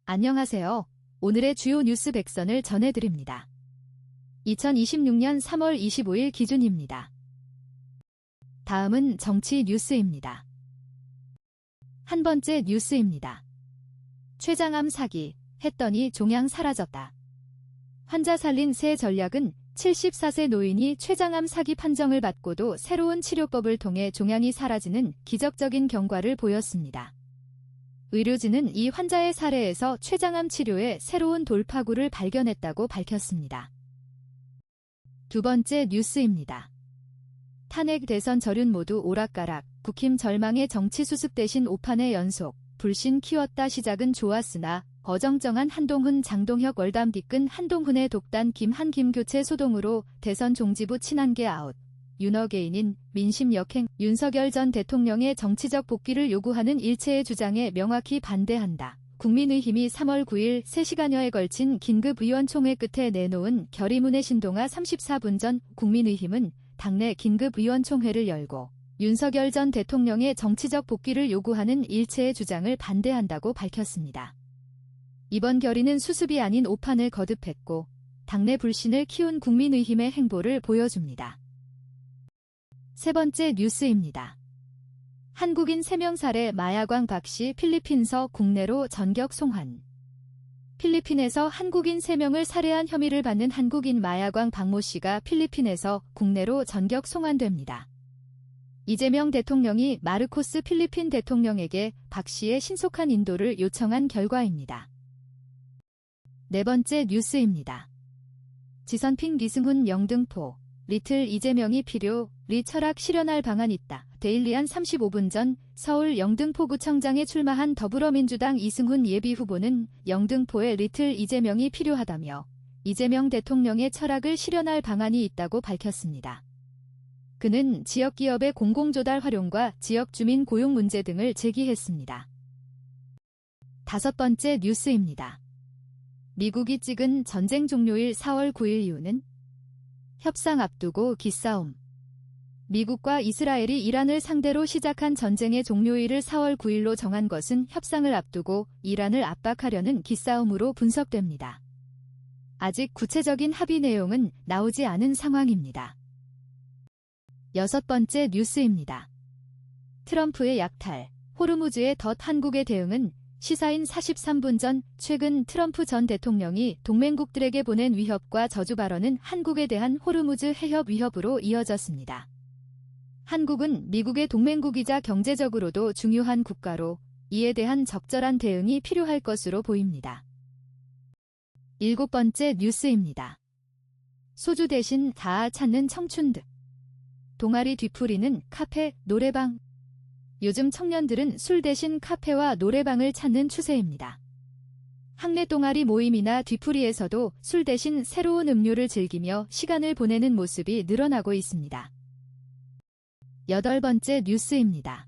안녕하세요. 오늘의 주요 뉴스 100선을 전해드립니다. 2026년 3월 25일 기준입니다. 다음은 정치 뉴스입니다. 한 번째 뉴스입니다. 췌장암 사기, 했더니 종양 사라졌다. 환자 살린 새 전략은 74세 노인이 췌장암 사기 판정을 받고도 새로운 치료법을 통해 종양이 사라지는 기적적인 경과를 보였습니다. 의료진은 이 환자의 사례에서 췌장암 치료에 새로운 돌파구를 발견했다고 밝혔습니다. 두 번째 뉴스입니다. 탄핵 대선 절윤 모두 오락가락, 국힘 절망의 정치 수습 대신 오판의 연속, 불신 키웠다 시작은 좋았으나 어정쩡한 한동훈 장동혁 월담 뒤끈 한동훈의 독단 김한-김 교체 소동으로 대선 종지부 친한계 아웃. 윤어게인인 민심 역행, 윤석열 전 대통령의 정치적 복귀를 요구하는 일체의 주장에 명확히 반대한다. 국민의힘이 3월 9일 3시간여에 걸친 긴급의원총회 끝에 내놓은 결의문의 신동아 34분 전 국민의힘은 당내 긴급의원총회를 열고 윤석열 전 대통령의 정치적 복귀를 요구하는 일체의 주장을 반대한다고 밝혔습니다. 이번 결의는 수습이 아닌 오판을 거듭했고 당내 불신을 키운 국민의힘의 행보를 보여줍니다. 세 번째 뉴스입니다. 한국인 3명 살해 마야광 박씨 필리핀서 국내로 전격 송환. 필리핀에서 한국인 3명을 살해한 혐의를 받는 한국인 마야광 박모 씨가 필리핀에서 국내로 전격 송환됩니다. 이재명 대통령이 마르코스 필리핀 대통령에게 박 씨의 신속한 인도를 요청한 결과입니다. 네 번째 뉴스입니다. 지선핑 리승훈 영등포. 리틀 이재명이 필요, 리 철학 실현할 방안 있다. 데일리한 35분 전 서울 영등포구청장에 출마한 더불어민주당 이승훈 예비후보는 영등포에 리틀 이재명이 필요하다며 이재명 대통령의 철학을 실현할 방안이 있다고 밝혔습니다. 그는 지역기업의 공공조달 활용과 지역주민 고용 문제 등을 제기했습니다. 다섯 번째 뉴스입니다. 미국이 찍은 전쟁 종료일 4월 9일 이유는 협상 앞두고 기싸움. 미국과 이스라엘이 이란을 상대로 시작한 전쟁의 종료일을 4월 9일로 정한 것은 협상을 앞두고 이란을 압박하려는 기싸움으로 분석됩니다. 아직 구체적인 합의 내용은 나오지 않은 상황입니다. 여섯 번째 뉴스입니다. 트럼프의 약탈, 호르무즈의 덫 한국의 대응은 시사인 43분 전 최근 트럼프 전 대통령이 동맹국들에게 보낸 위협과 저주 발언은 한국에 대한 호르무즈 해협 위협으로 이어졌습니다. 한국은 미국의 동맹국이자 경제적으로도 중요한 국가로 이에 대한 적절한 대응이 필요할 것으로 보입니다. 일곱 번째 뉴스입니다. 소주 대신 다 찾는 청춘들. 동아리 뒤풀이는 카페, 노래방. 요즘 청년들은 술 대신 카페와 노래방을 찾는 추세입니다. 학내 동아리 모임이나 뒤풀이에서도 술 대신 새로운 음료를 즐기며 시간을 보내는 모습이 늘어나고 있습니다. 여덟 번째 뉴스입니다.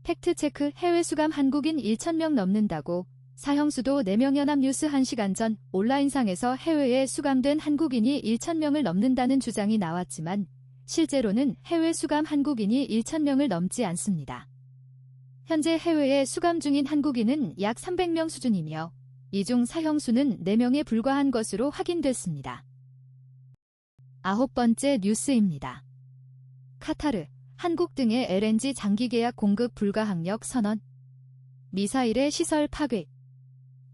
팩트체크 해외 수감 한국인 1,000명 넘는다고 사형수도 4명 연합뉴스 1시간 전 온라인상에서 해외에 수감된 한국인이 1,000명을 넘는다는 주장이 나왔지만 실제로는 해외 수감 한국인이 1,000명을 넘지 않습니다. 현재 해외에 수감 중인 한국인은 약 300명 수준이며 이 중 사형수는 4명에 불과한 것으로 확인됐습니다. 아홉 번째 뉴스입니다. 카타르, 한국 등의 LNG 장기 계약 공급 불가 항력 선언. 미사일의 시설 파괴.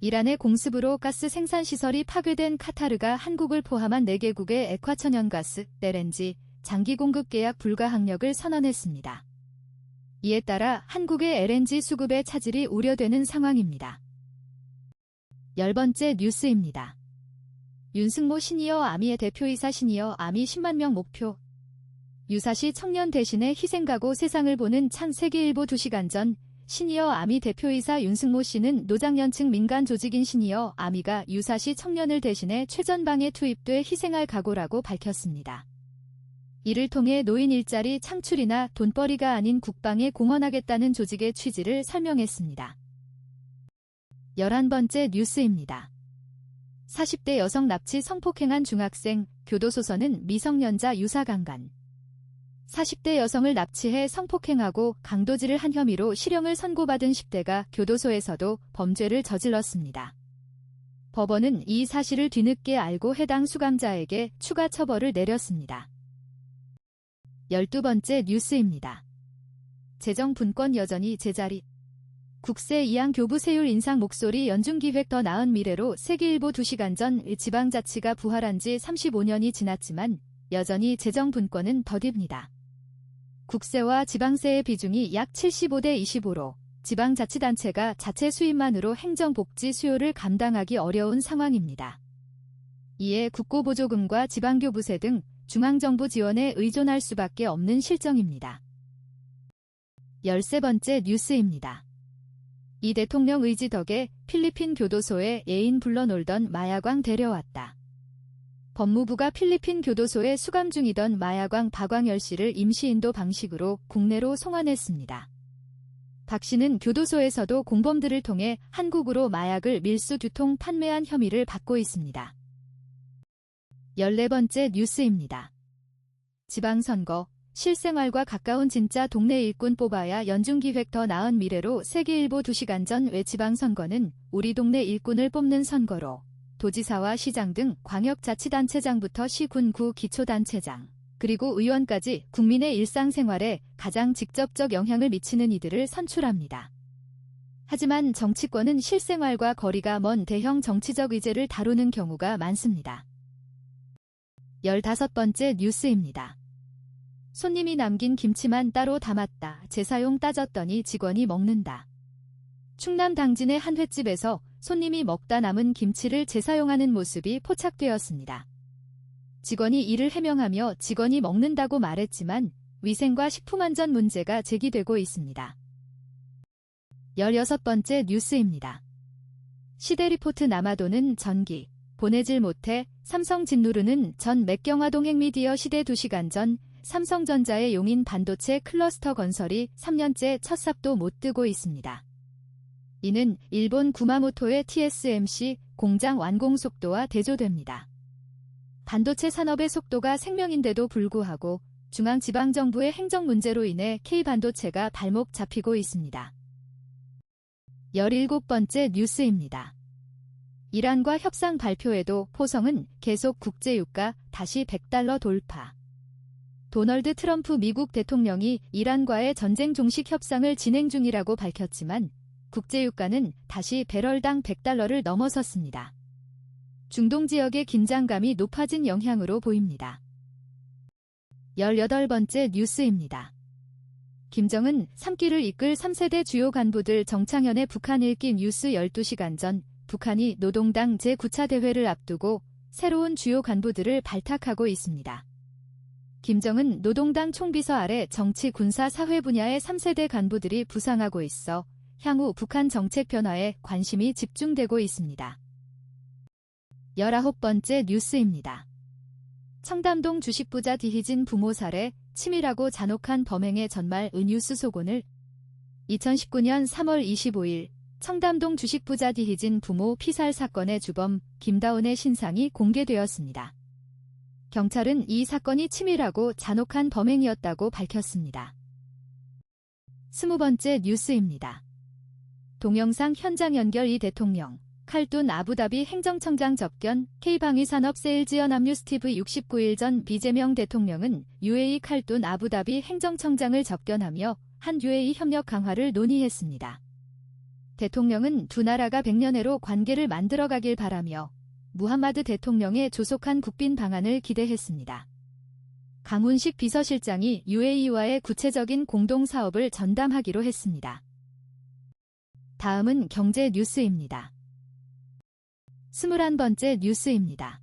이란의 공습으로 가스 생산 시설이 파괴된 카타르가 한국을 포함한 4개국의 액화천연가스, LNG, 장기 공급 계약 불가 항력을 선언했습니다. 이에 따라 한국의 LNG 수급의 차질이 우려되는 상황입니다. 열 번째 뉴스입니다. 윤승모 시니어 아미의 대표이사 시니어 아미 10만 명 목표. 유사시 청년 대신에 희생가고 세상을 보는 찬 세계일보 2시간 전 시니어 아미 대표이사 윤승모 씨는 노장연층 민간 조직인 시니어 아미가 유사시 청년을 대신해 최전방에 투입돼 희생할 각오라고 밝혔습니다. 이를 통해 노인 일자리 창출이나 돈벌이가 아닌 국방에 공헌하겠다는 조직의 취지를 설명했습니다. 11번째 뉴스입니다. 40대 여성 납치 성폭행한 중학생, 교도소서는 미성년자 유사 강간. 40대 여성을 납치해 성폭행하고 강도질을 한 혐의로 실형을 선고받은 10대가 교도소에서도 범죄를 저질렀습니다. 법원은 이 사실을 뒤늦게 알고 해당 수감자에게 추가 처벌을 내렸습니다. 12번째 뉴스입니다. 재정 분권 여전히 제자리. 국세 이양 교부 세율 인상 목소리 연중기획 더 나은 미래로 세계일보 2시간 전 지방자치가 부활한 지 35년이 지났지만 여전히 재정 분권은 더딥니다. 국세와 지방세의 비중이 약 75대 25로 지방자치단체가 자체 수입만으로 행정복지 수요를 감당하기 어려운 상황입니다. 이에 국고보조금과 지방교부세 등 중앙정부 지원에 의존할 수밖에 없는 실정입니다. 13번째 뉴스입니다. 이 대통령 의지 덕에 필리핀 교도소에 애인 불러놀던 마야광 데려왔다. 법무부가 필리핀 교도소에 수감 중이던 마야광 박광열 씨를 임시인도 방식으로 국내로 송환했습니다. 박 씨는 교도소에서도 공범들을 통해 한국으로 마약을 밀수 유통 판매한 혐의를 받고 있습니다. 14번째 뉴스입니다. 지방선거, 실생활과 가까운 진짜 동네 일꾼 뽑아야 연중기획 더 나은 미래로 세계일보 2시간 전 외 지방선거는 우리 동네 일꾼을 뽑는 선거로 도지사와 시장 등 광역자치단체장부터 시, 군, 구 기초단체장, 그리고 의원까지 국민의 일상생활에 가장 직접적 영향을 미치는 이들을 선출합니다. 하지만 정치권은 실생활과 거리가 먼 대형 정치적 의제를 다루는 경우가 많습니다. 15번째 뉴스입니다. 손님이 남긴 김치만 따로 담았다. 재사용 따졌더니 직원이 먹는다. 충남 당진의 한 횟집에서 손님이 먹다 남은 김치를 재사용하는 모습이 포착되었습니다. 직원이 이를 해명하며 직원이 먹는다고 말했지만 위생과 식품안전 문제가 제기되고 있습니다. 16번째 뉴스입니다. 시대리포트 남아도는 전기, 보내질 못해 삼성 짓누르는 전 맥경화동 핵미디어 시대 2시간 전 삼성전자의 용인 반도체 클러스터 건설이 3년째 첫 삽도 못 뜨고 있습니다. 이는 일본 구마모토의 TSMC 공장 완공 속도와 대조됩니다. 반도체 산업의 속도가 생명인데도 불구하고 중앙지방정부의 행정 문제로 인해 K반도체가 발목 잡히고 있습니다. 17번째 뉴스입니다. 이란과 협상 발표에도 포성은 계속 국제유가 다시 $100 돌파. 도널드 트럼프 미국 대통령이 이란과의 전쟁 종식 협상을 진행 중이라고 밝혔지만 국제유가는 다시 배럴당 $100를 넘어섰습니다. 중동 지역의 긴장감이 높아진 영향으로 보입니다. 18번째 뉴스입니다. 김정은 3기를 이끌 3세대 주요 간부들 정창현의 북한 읽기 뉴스 12시간 전 북한이 노동당 제9차 대회를 앞두고 새로운 주요 간부들을 발탁하고 있습니다. 김정은 노동당 총비서 아래 정치, 군사, 사회 분야의 3세대 간부들이 부상하고 있어 향후 북한 정책 변화에 관심이 집중되고 있습니다. 19번째 뉴스입니다. 청담동 주식부자 디희진 부모 살해, 치밀하고 잔혹한 범행의 전말 뉴스 속오늘 2019년 3월 25일 청담동 주식부자 디희진 부모 피살 사건의 주범 김다운의 신상이 공개되었습니다. 경찰은 이 사건이 치밀하고 잔혹한 범행이었다고 밝혔습니다. 20번째 뉴스입니다. 동영상 현장 연결 이 대통령, 칼둔 아부다비 행정청장 접견, K방위산업 세일즈연합뉴 스티브 69일 전 비재명 대통령은 UAE 칼둔 아부다비 행정청장을 접견하며 한 UAE 협력 강화를 논의했습니다. 대통령은 두 나라가 100년해로 관계를 만들어가길 바라며 무함마드 대통령의 조속한 국빈 방안을 기대했습니다. 강훈식 비서실장이 UAE와의 구체적인 공동사업을 전담하기로 했습니다. 다음은 경제 뉴스입니다. 21번째 뉴스입니다.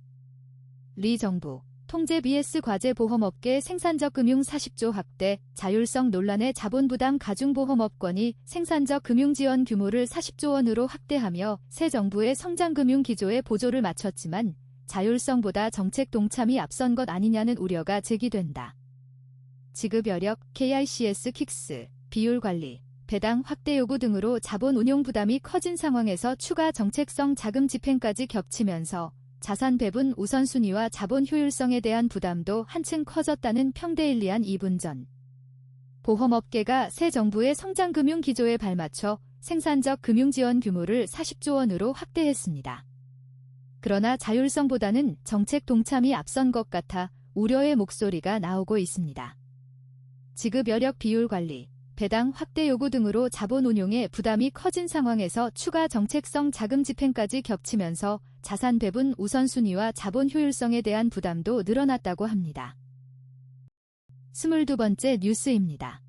리 정부, 통제 BS 과제 보험업계 생산적 금융 40조 확대, 자율성 논란의 자본부담 가중보험업권이 생산적 금융 지원 규모를 40조 원으로 확대하며 새 정부의 성장금융 기조에 보조를 맞췄지만 자율성보다 정책 동참이 앞선 것 아니냐는 우려가 제기된다. 지급 여력, KICS 킥스, 비율 관리, 배당 확대 요구 등으로 자본 운용 부담이 커진 상황에서 추가 정책성 자금 집행까지 겹치면서 자산 배분 우선순위와 자본 효율성에 대한 부담도 한층 커졌다는 평대일리안 2분 전. 보험업계가 새 정부의 성장금융 기조에 발맞춰 생산적 금융지원 규모를 40조 원으로 확대했습니다. 그러나 자율성보다는 정책 동참이 앞선 것 같아 우려의 목소리가 나오고 있습니다. 지급 여력 비율 관리, 배당 확대 요구 등으로 자본 운용에 부담이 커진 상황에서 추가 정책성 자금 집행까지 겹치면서 자산 배분 우선순위와 자본 효율성에 대한 부담도 늘어났다고 합니다. 22번째 뉴스입니다.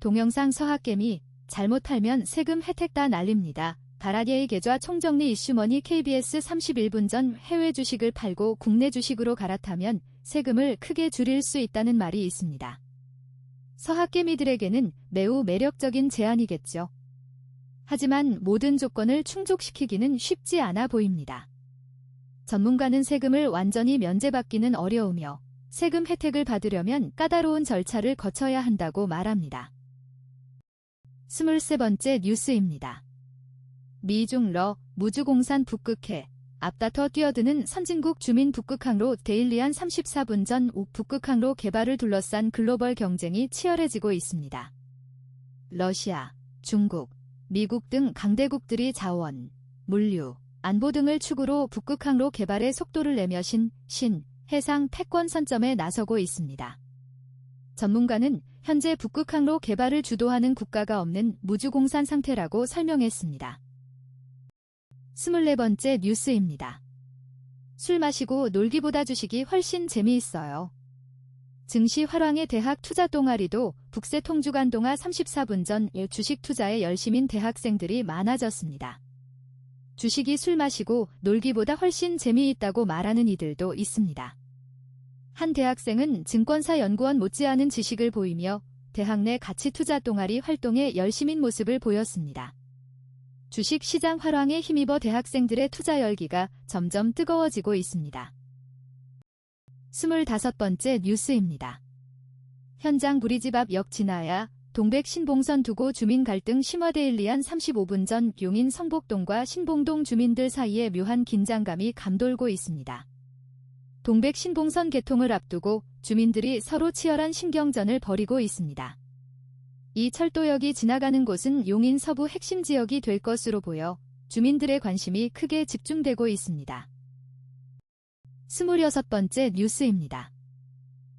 동영상 서학개미 잘못 팔면 세금 혜택 다 날립니다. 가라게의 계좌 총정리 이슈머니 KBS 31분 전 해외 주식을 팔고 국내 주식으로 갈아타면 세금을 크게 줄일 수 있다는 말이 있습니다. 서학개미들에게는 매우 매력적인 제안이겠죠. 하지만 모든 조건을 충족시키기는 쉽지 않아 보입니다. 전문가는 세금을 완전히 면제받기는 어려우며 세금 혜택을 받으려면 까다로운 절차를 거쳐야 한다고 말합니다. 23번째 뉴스입니다. 미중러 무주공산 북극해 앞다퉈 뛰어드는 선진국 주민 북극항로 데일리안 34분 전 북극항로 개발을 둘러싼 글로벌 경쟁이 치열해지고 있습니다. 러시아, 중국, 미국 등 강대국들이 자원, 물류, 안보 등을 축으로 북극항로 개발에 속도를 내며 해상 패권 선점에 나서고 있습니다. 전문가는 현재 북극항로 개발을 주도하는 국가가 없는 무주공산 상태라고 설명했습니다. 24번째 뉴스입니다. 술 마시고 놀기보다 주식이 훨씬 재미있어요. 증시 화랑의 대학 투자 동아리도 북새 통주간 동아 34분 전 주식 투자에 열심인 대학생들이 많아졌습니다. 주식이 술 마시고 놀기보다 훨씬 재미있다고 말하는 이들도 있습니다. 한 대학생은 증권사 연구원 못지않은 지식을 보이며 대학 내 가치 투자 동아리 활동에 열심인 모습을 보였습니다. 주식 시장 활황에 힘입어 대학생들의 투자 열기가 점점 뜨거워지고 있습니다. 25번째 뉴스입니다. 현장 불이집 앞 역 지나야 동백 신봉선 두고 주민 갈등 심화 데일리안 35분 전 용인 성복동과 신봉동 주민들 사이에 묘한 긴장감이 감돌고 있습니다. 동백 신봉선 개통을 앞두고 주민들이 서로 치열한 신경전을 벌이고 있습니다. 이 철도역이 지나가는 곳은 용인 서부 핵심 지역이 될 것으로 보여 주민들의 관심이 크게 집중되고 있습니다. 26번째 뉴스입니다.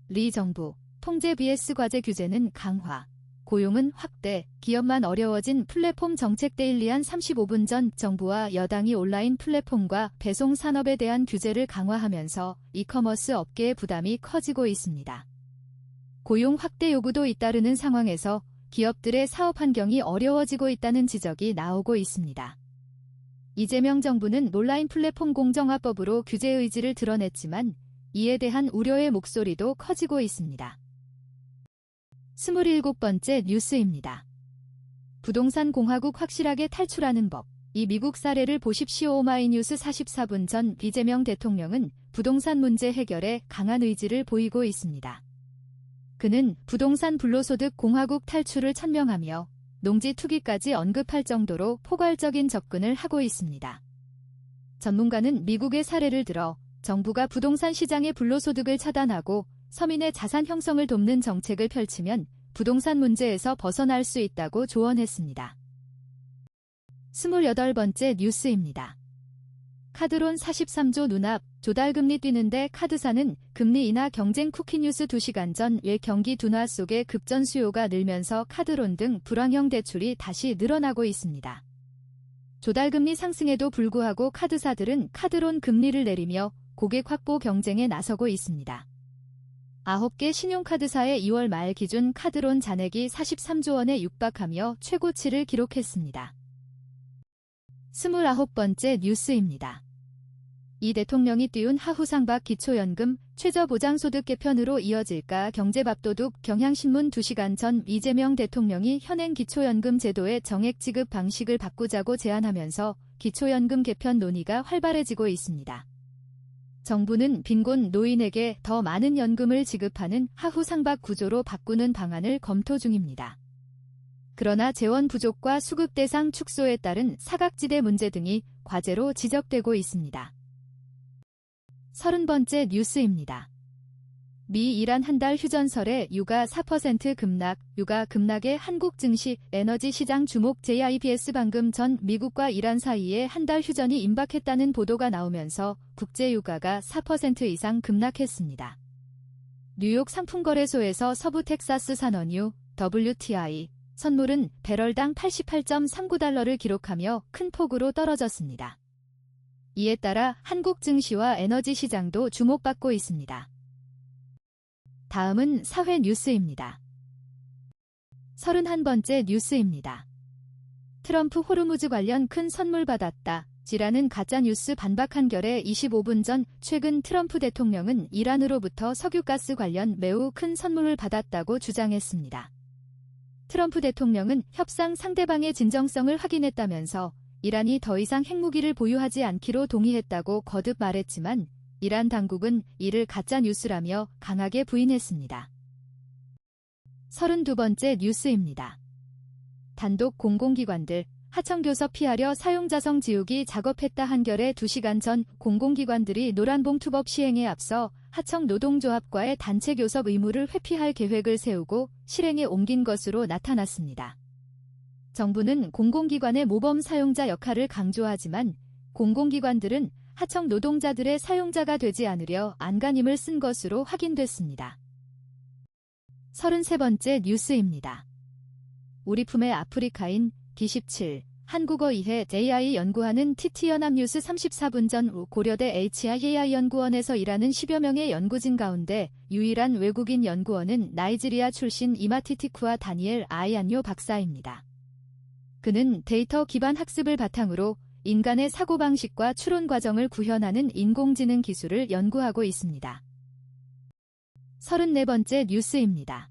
리 정부, 통제 vs 과제 규제는 강화, 고용은 확대, 기업만 어려워진 플랫폼 정책 데일리안 35분 전 정부와 여당이 온라인 플랫폼과 배송 산업에 대한 규제를 강화하면서 이커머스 업계의 부담이 커지고 있습니다. 고용 확대 요구도 잇따르는 상황에서 기업들의 사업 환경이 어려워지고 있다는 지적이 나오고 있습니다. 이재명 정부는 온라인 플랫폼 공정화법으로 규제 의지를 드러냈지만 이에 대한 우려의 목소리도 커지고 있습니다. 27번째 뉴스입니다. 부동산 공화국 확실하게 탈출하는 법. 이 미국 사례를 보십시오. 오마이뉴스 44분 전 이재명 대통령은 부동산 문제 해결에 강한 의지를 보이고 있습니다. 그는 부동산 불로소득 공화국 탈출을 천명하며 농지 투기까지 언급할 정도로 포괄적인 접근을 하고 있습니다. 전문가는 미국의 사례를 들어 정부가 부동산 시장의 불로소득을 차단하고 서민의 자산 형성을 돕는 정책을 펼치면 부동산 문제에서 벗어날 수 있다고 조언했습니다. 28번째 뉴스입니다. 카드론 43조 눈앞, 조달금리 뛰는데 카드사는 금리 인하 경쟁 쿠키뉴스 2시간 전 외 경기 둔화 속에 급전 수요가 늘면서 카드론 등 불황형 대출이 다시 늘어나고 있습니다. 조달금리 상승에도 불구하고 카드사들은 카드론 금리를 내리며 고객 확보 경쟁에 나서고 있습니다. 9개 신용카드사의 2월 말 기준 카드론 잔액이 43조 원에 육박하며 최고치를 기록했습니다. 29번째 뉴스입니다. 이 대통령이 띄운 하후상박 기초연금 최저보장소득 개편으로 이어질까 경제밥도둑 경향신문 2시간 전 이재명 대통령이 현행 기초연금 제도의 정액 지급 방식을 바꾸자고 제안하면서 기초연금 개편 논의가 활발해지고 있습니다. 정부는 빈곤 노인에게 더 많은 연금을 지급하는 하후상박 구조로 바꾸는 방안을 검토 중입니다. 그러나 재원 부족과 수급 대상 축소에 따른 사각지대 문제 등이 과제로 지적되고 있습니다. 30번째 뉴스입니다. 미 이란 한 달 휴전설에 유가 4% 급락, 유가 급락의 한국 증시, 에너지 시장 주목 JIBS 방금 전 미국과 이란 사이에 한 달 휴전이 임박했다는 보도가 나오면서 국제 유가가 4% 이상 급락했습니다. 뉴욕 상품거래소에서 서부 텍사스 산원유, WTI, 선물은 배럴당 88.39달러를 기록하며 큰 폭으로 떨어졌습니다. 이에 따라 한국 증시와 에너지 시장도 주목받고 있습니다. 다음은 사회 뉴스입니다. 31번째 뉴스입니다. 트럼프 호르무즈 관련 큰 선물 받았다. 지라는 가짜뉴스 반박 한결에 25분 전 최근 트럼프 대통령은 이란으로부터 석유가스 관련 매우 큰 선물을 받았다고 주장했습니다. 트럼프 대통령은 협상 상대방의 진정성을 확인했다면서 이란이 더 이상 핵무기를 보유하지 않기로 동의했다고 거듭 말했지만 이란 당국은 이를 가짜뉴스라며 강하게 부인했습니다. 32번째 뉴스입니다. 단독 공공기관들, 하청교섭 피하려 사용자성 지우기 작업했다 한결에 2시간 전 공공기관들이 노란봉투법 시행에 앞서 하청 노동조합과의 단체 교섭 의무를 회피할 계획을 세우고 실행에 옮긴 것으로 나타났습니다. 정부는 공공기관의 모범 사용자 역할을 강조하지만 공공기관들은 하청 노동자들의 사용자가 되지 않으려 안간힘을 쓴 것으로 확인됐습니다. 33번째 뉴스입니다. 우리 품의 아프리카인 D17 한국어 이해 AI 연구하는 TT연합뉴스 34분 전 고려대 HIAI 연구원에서 일하는 10여 명의 연구진 가운데 유일한 외국인 연구원은 나이지리아 출신 이마티티쿠아 다니엘 아이안요 박사입니다. 그는 데이터 기반 학습을 바탕으로 인간의 사고방식과 추론 과정을 구현하는 인공지능 기술을 연구하고 있습니다. 34번째 뉴스입니다.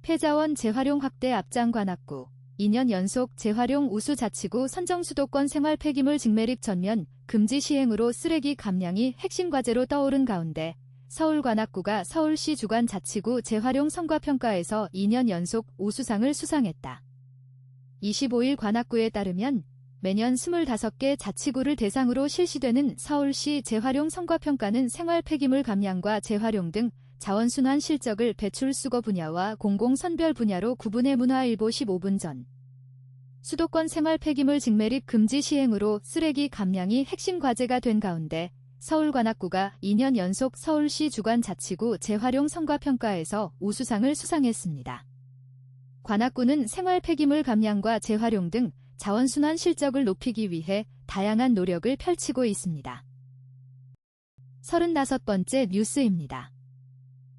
폐자원 재활용 확대 앞장 관악구 2년 연속 재활용 우수 자치구 선정 수도권 생활 폐기물 직매립 전면 금지 시행으로 쓰레기 감량이 핵심 과제로 떠오른 가운데 서울 관악구가 서울시 주관 자치구 재활용 성과평가에서 2년 연속 우수상을 수상했다. 25일 관악구에 따르면 매년 25개 자치구를 대상으로 실시되는 서울시 재활용 성과평가는 생활 폐기물 감량과 재활용 등 자원순환 실적을 배출 수거 분야와 공공선별 분야로 구분해 문화일보 15분 전. 수도권 생활 폐기물 직매립 금지 시행으로 쓰레기 감량이 핵심 과제가 된 가운데 서울 관악구가 2년 연속 서울시 주관 자치구 재활용 성과평가에서 우수상을 수상했습니다. 관악구는 생활 폐기물 감량과 재활용 등 자원순환 실적을 높이기 위해 다양한 노력을 펼치고 있습니다. 35번째 뉴스입니다.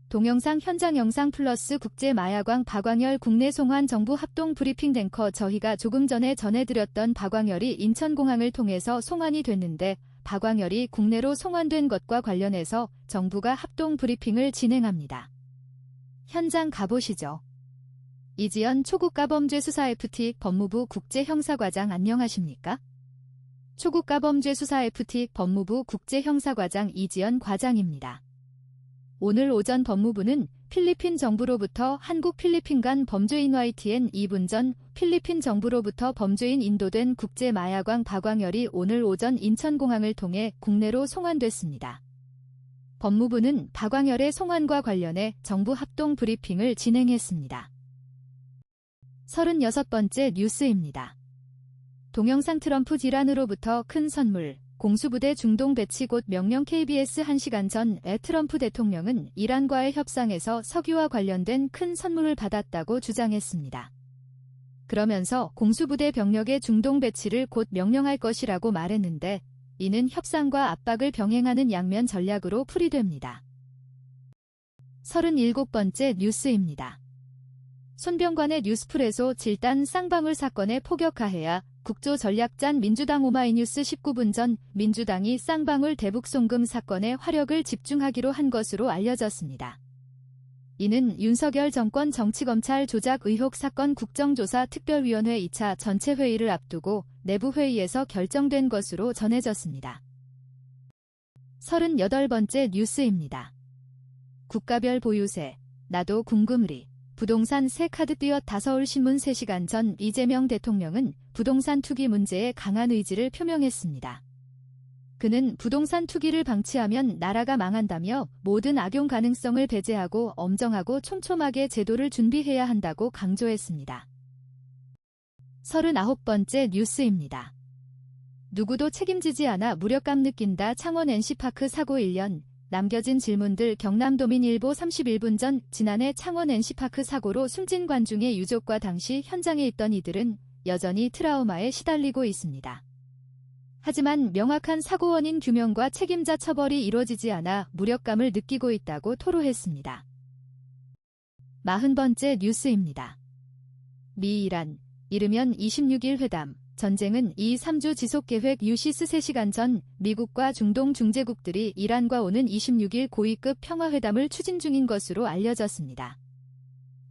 동영상 현장 영상 플러스 국제마야광 박광열 국내 송환 정부 합동 브리핑 앵커 저희가 조금 전에 전해드렸던 박광열이 인천공항을 통해서 송환이 됐는데 박광열이 국내로 송환된 것과 관련해서 정부가 합동 브리핑을 진행합니다. 현장 가보시죠. 이지연 초국가범죄수사 FT 법무부 국제형사과장 안녕하십니까? 초국가범죄수사 FT 법무부 국제형사과장 이지연 과장입니다. 오늘 오전 법무부는 필리핀 정부로부터 한국 필리핀 간 범죄인 YTN 2분 전 필리핀 정부로부터 범죄인 인도된 국제마야광 박광열이 오늘 오전 인천공항을 통해 국내로 송환됐습니다. 법무부는 박광열의 송환과 관련해 정부 합동 브리핑을 진행했습니다. 36번째 뉴스입니다. 동영상 트럼프 질환으로부터 큰 선물, 공수부대 중동 배치 곧 명령 KBS 1시간 전에 트럼프 대통령은 이란과의 협상에서 석유와 관련된 큰 선물을 받았다고 주장했습니다. 그러면서 공수부대 병력의 중동 배치를 곧 명령할 것이라고 말했는데 이는 협상과 압박을 병행하는 양면 전략으로 풀이됩니다. 37번째 뉴스입니다. 손병관의 뉴스프레소 질단 쌍방울 사건의 포격 가해야 국조전략단 민주당 오마이뉴스 19분 전 민주당이 쌍방울 대북 송금 사건에 화력을 집중하기로 한 것으로 알려졌습니다. 이는 윤석열 정권 정치검찰 조작 의혹 사건 국정조사 특별위원회 2차 전체 회의를 앞두고 내부 회의에서 결정된 것으로 전해졌습니다. 38번째 뉴스입니다. 국가별 보유세, 나도 궁금리. 부동산 세 카드 띄었다 서울신문 3시간 전 이재명 대통령은 부동산 투기 문제에 강한 의지를 표명했습니다. 그는 부동산 투기를 방치하면 나라가 망한다며 모든 악용 가능성을 배제하고 엄정하고 촘촘하게 제도를 준비해야 한다고 강조했습니다. 39번째 뉴스입니다. 누구도 책임지지 않아 무력감 느낀다. 창원 NC파크 사고 1년. 남겨진 질문들. 경남도민일보 31분 전. 지난해 창원 NC파크 사고로 숨진 관중의 유족과 당시 현장에 있던 이들은 여전히 트라우마에 시달리고 있습니다. 하지만 명확한 사고 원인 규명과 책임자 처벌이 이루어지지 않아 무력감을 느끼고 있다고 토로했습니다. 40번째 뉴스입니다. 미-이란 이르면 26일 회담. 전쟁은 2-3주 지속계획 유시스 3시간 전 미국과 중동 중재국들이 이란과 오는 26일 고위급 평화회담을 추진 중인 것으로 알려졌습니다.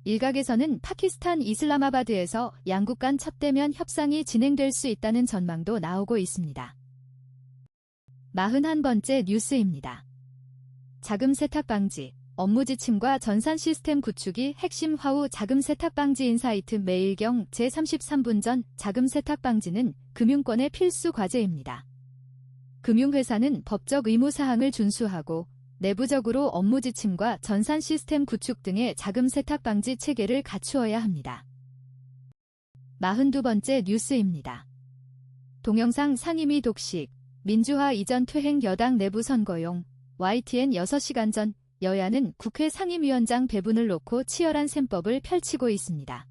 일각에서는 파키스탄 이슬라마바드에서 양국 간 첫 대면 협상이 진행될 수 있다는 전망도 나오고 있습니다. 41번째 뉴스입니다. 자금 세탁 방지, 업무 지침과 전산 시스템 구축이 핵심 화우 자금 세탁 방지 인사이트 매일경 제33분 전. 자금 세탁 방지는 금융권의 필수 과제입니다. 금융회사는 법적 의무 사항을 준수하고 내부적으로 업무 지침과 전산 시스템 구축 등의 자금 세탁 방지 체계를 갖추어야 합니다. 42번째 뉴스입니다. 동영상 상임위 독식, 민주화 이전 퇴행 여당 내부 선거용. YTN 6시간 전. 여야는 국회 상임위원장 배분을 놓고 치열한 셈법을 펼치고 있습니다.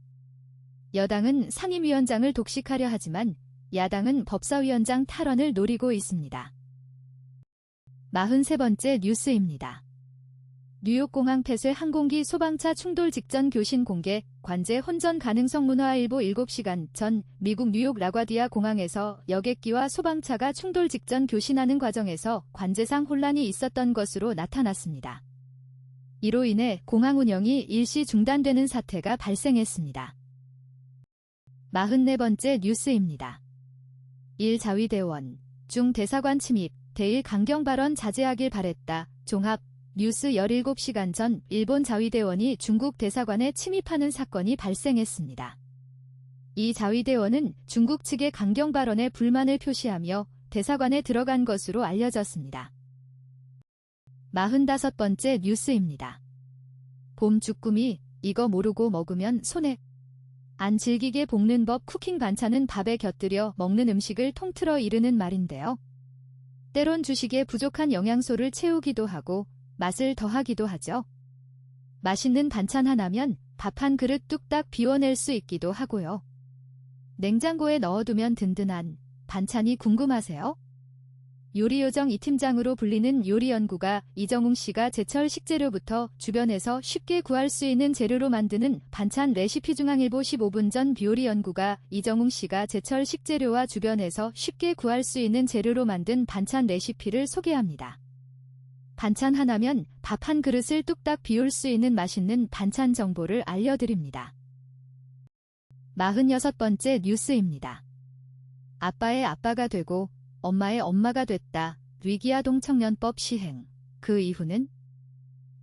여당은 상임위원장을 독식하려 하지만 야당은 법사위원장 탈원을 노리고 있습니다. 43번째 뉴스입니다. 뉴욕공항 폐쇄 항공기 소방차 충돌 직전 교신 공개, 관제 혼전 가능성 문화일보 7시간 전. 미국 뉴욕 라과디아 공항에서 여객기와 소방차가 충돌 직전 교신하는 과정에서 관제상 혼란이 있었던 것으로 나타났습니다. 이로 인해 공항 운영이 일시 중단되는 사태가 발생했습니다. 44번째 뉴스입니다. 일자위대원 중 대사관 침입, 대일 강경 발언 자제하길 바랬다. 종합 뉴스 17시간 전. 일본 자위대원이 중국 대사관에 침입하는 사건이 발생했습니다. 이 자위대원은 중국 측의 강경 발언에 불만을 표시하며 대사관에 들어간 것으로 알려졌습니다. 45번째 뉴스입니다. 봄 주꾸미, 이거 모르고 먹으면 손해. 안 질기게 볶는 법. 쿠킹 반찬은 밥에 곁들여 먹는 음식을 통틀어 이르는 말인데요. 때론 주식에 부족한 영양소를 채우기도 하고 맛을 더하기도 하죠. 맛있는 반찬 하나면 밥 한 그릇 뚝딱 비워낼 수 있기도 하고요. 냉장고에 넣어두면 든든한 반찬이 궁금하세요? 요리요정 이팀장으로 불리는 요리연구가 이정웅 씨가 제철 식재료부터 주변에서 쉽게 구할 수 있는 재료로 만드는 반찬 레시피. 중앙일보 15분 전. 요리연구가 이정웅 씨가 제철 식재료와 주변에서 쉽게 구할 수 있는 재료로 만든 반찬 레시피를 소개합니다. 반찬 하나면 밥 한 그릇을 뚝딱 비울 수 있는 맛있는 반찬 정보를 알려드립니다. 46번째 뉴스입니다. 아빠의 아빠가 되고 엄마의 엄마가 됐다. 위기아동 청년법 시행. 그 이후는?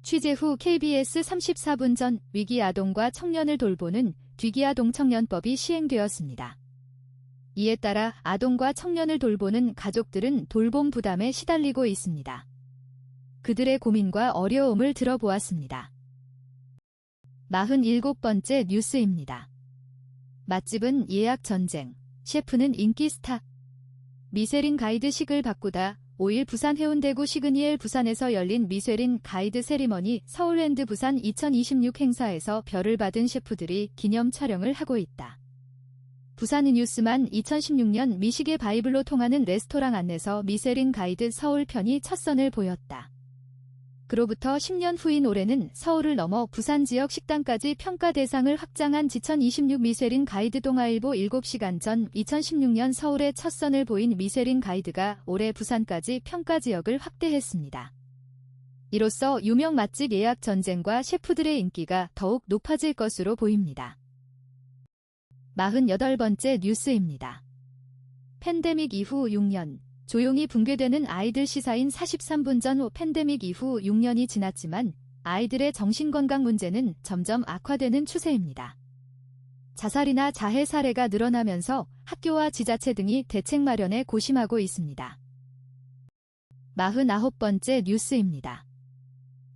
취재 후 KBS 34분 전. 위기아동과 청년을 돌보는 위기아동 청년법이 시행되었습니다. 이에 따라 아동과 청년을 돌보는 가족들은 돌봄 부담에 시달리고 있습니다. 그들의 고민과 어려움을 들어보았습니다. 47번째 뉴스입니다. 맛집은 예약 전쟁, 셰프는 인기 스타. 미쉐린 가이드 식을 바꾸다. 5일 부산 해운대구 시그니엘 부산에서 열린 미쉐린 가이드 세리머니 서울랜드 부산 2026 행사에서 별을 받은 셰프들이 기념 촬영을 하고 있다. 부산이뉴스만 2016년 미식의 바이블로 통하는 레스토랑 안내서 미쉐린 가이드 서울 편이 첫 선을 보였다. 그로부터 10년 후인 올해는 서울을 넘어 부산 지역 식당까지 평가 대상을 확장한 2026 미쉐린 가이드. 동아일보 7시간 전. 2016년 서울에 첫 선을 보인 미쉐린 가이드가 올해 부산까지 평가 지역을 확대했습니다. 이로써 유명 맛집 예약 전쟁과 셰프들의 인기가 더욱 높아질 것으로 보입니다. 48번째 뉴스입니다. 팬데믹 이후 6년. 조용히 붕괴되는 아이들 시사인 43분 전. 팬데믹 이후 6년이 지났지만 아이들의 정신건강 문제는 점점 악화되는 추세입니다. 자살이나 자해 사례가 늘어나면서 학교와 지자체 등이 대책 마련에 고심하고 있습니다. 49번째 뉴스입니다.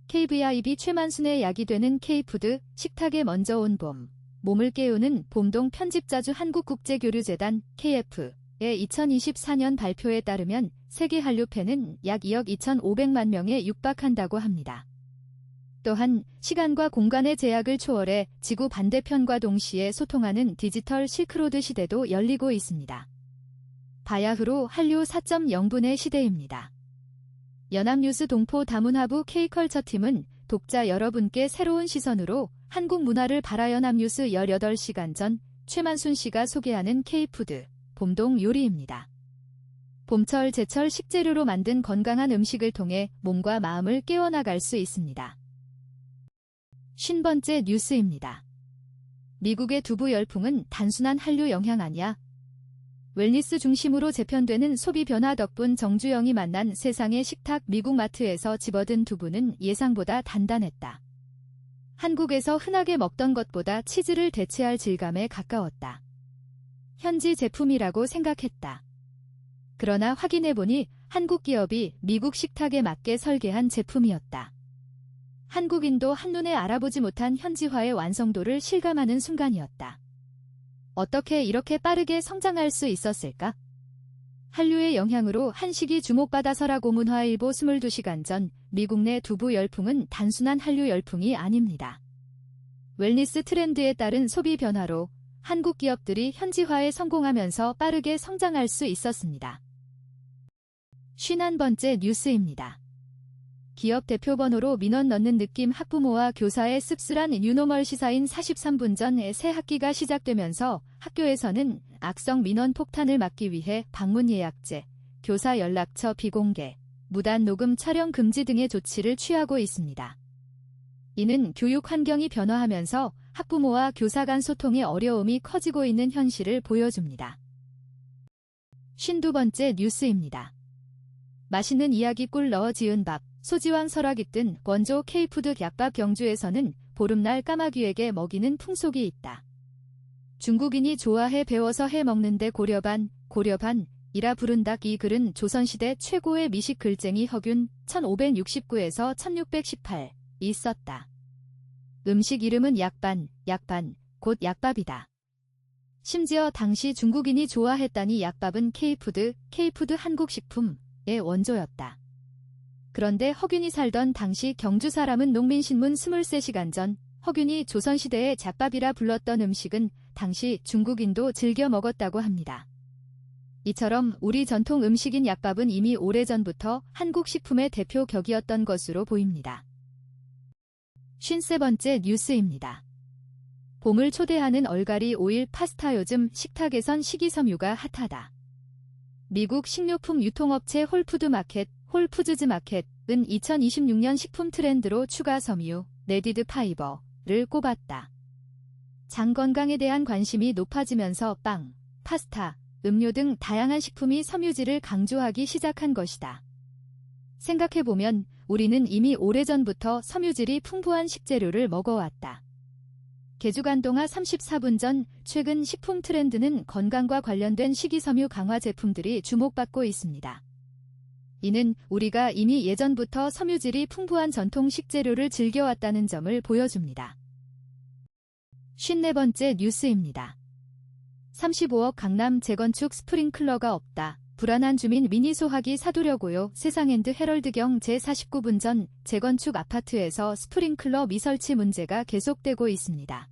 KVIB 최만순의 약이 되는 K푸드, 식탁에 먼저 온 봄. 몸을 깨우는 봄동 편집자주 한국국제교류재단 KF의 2024년 발표에 따르면 세계 한류팬은 약 2억 2,500만 명에 육박한다고 합니다. 또한 시간과 공간의 제약을 초월해 지구 반대편과 동시에 소통하는 디지털 실크로드 시대도 열리고 있습니다. 바야흐로 한류 4.0분의 시대입니다. 연합뉴스 동포 다문화부 K컬처팀은 독자 여러분께 새로운 시선으로 한국 문화를 바라 연합뉴스 18시간 전 최만순 씨가 소개하는 K푸드, 봄동 요리입니다. 봄철 제철 식재료로 만든 건강한 음식을 통해 몸과 마음을 깨워나갈 수 있습니다. 50번째 뉴스입니다. 미국의 두부 열풍은 단순한 한류 영향 아니야? 웰니스 중심으로 재편되는 소비 변화 덕분 정주영이 만난 세상의 식탁. 미국 마트에서 집어든 두부는 예상보다 단단했다. 한국에서 흔하게 먹던 것보다 치즈를 대체할 질감에 가까웠다. 현지 제품이라고 생각했다. 그러나 확인해보니 한국 기업이 미국 식탁에 맞게 설계한 제품이었다. 한국인도 한눈에 알아보지 못한 현지화의 완성도를 실감하는 순간이었다. 어떻게 이렇게 빠르게 성장할 수 있었을까? 한류의 영향으로 한식이 주목받아서라고. 문화일보 22시간 전 미국 내 두부 열풍은 단순한 한류 열풍이 아닙니다. 웰니스 트렌드에 따른 소비 변화로 한국 기업들이 현지화에 성공하면서 빠르게 성장할 수 있었습니다. 51번째 뉴스입니다. 기업 대표 번호로 민원 넣는 느낌. 학부모와 교사의 씁쓸한 뉴노멀 시사인 43분 전 새 학기가 시작되면서 학교에서는 악성 민원 폭탄을 막기 위해 방문 예약제, 교사 연락처 비공개, 무단 녹음 촬영 금지 등의 조치를 취하고 있습니다. 이는 교육 환경이 변화하면서 학부모와 교사 간 소통의 어려움이 커지고 있는 현실을 보여줍니다. 52번째 뉴스입니다. 맛있는 이야기 꿀 넣어 지은 밥. 소지왕 설악 잇든 원조 K푸드 약밥. 경주에서는 보름날 까마귀에게 먹이는 풍속이 있다. 중국인이 좋아해 배워서 해 먹는데 고려반이라 부른다. 이 글은 조선시대 최고의 미식 글쟁이 허균 1569에서 1618이 썼다. 음식 이름은 약반, 곧 약밥이다. 심지어 당시 중국인이 좋아했다니 약밥은 K푸드 한국식품의 원조였다. 그런데 허균이 살던 당시 경주 사람은 농민신문 23시간 전 허균이 조선시대의 잡밥이라 불렀던 음식은 당시 중국인도 즐겨 먹었다고 합니다. 이처럼 우리 전통 음식인 약밥은 이미 오래전부터 한국 식품의 대표 격이었던 것으로 보입니다. 53번째 뉴스입니다. 봄을 초대하는 얼갈이 오일 파스타. 요즘 식탁에선 식이섬유가 핫하다. 미국 식료품 유통업체 홀푸즈즈 마켓은 2026년 식품 트렌드로 추가 섬유, 네디드 파이버를 꼽았다. 장 건강에 대한 관심이 높아지면서 빵, 파스타, 음료 등 다양한 식품이 섬유질을 강조하기 시작한 것이다. 생각해보면 우리는 이미 오래전부터 섬유질이 풍부한 식재료를 먹어왔다. 개주간동아 34분 전 최근 식품 트렌드는 건강과 관련된 식이섬유 강화 제품들이 주목받고 있습니다. 이는 우리가 이미 예전부터 섬유질이 풍부한 전통 식재료를 즐겨왔다는 점을 보여줍니다. 54번째 뉴스입니다. 35억 강남 재건축 스프링클러가 없다. 불안한 주민 미니 소화기 사두려고요. 세상엔드 헤럴드경 제49분 전 재건축 아파트에서 스프링클러 미설치 문제가 계속되고 있습니다.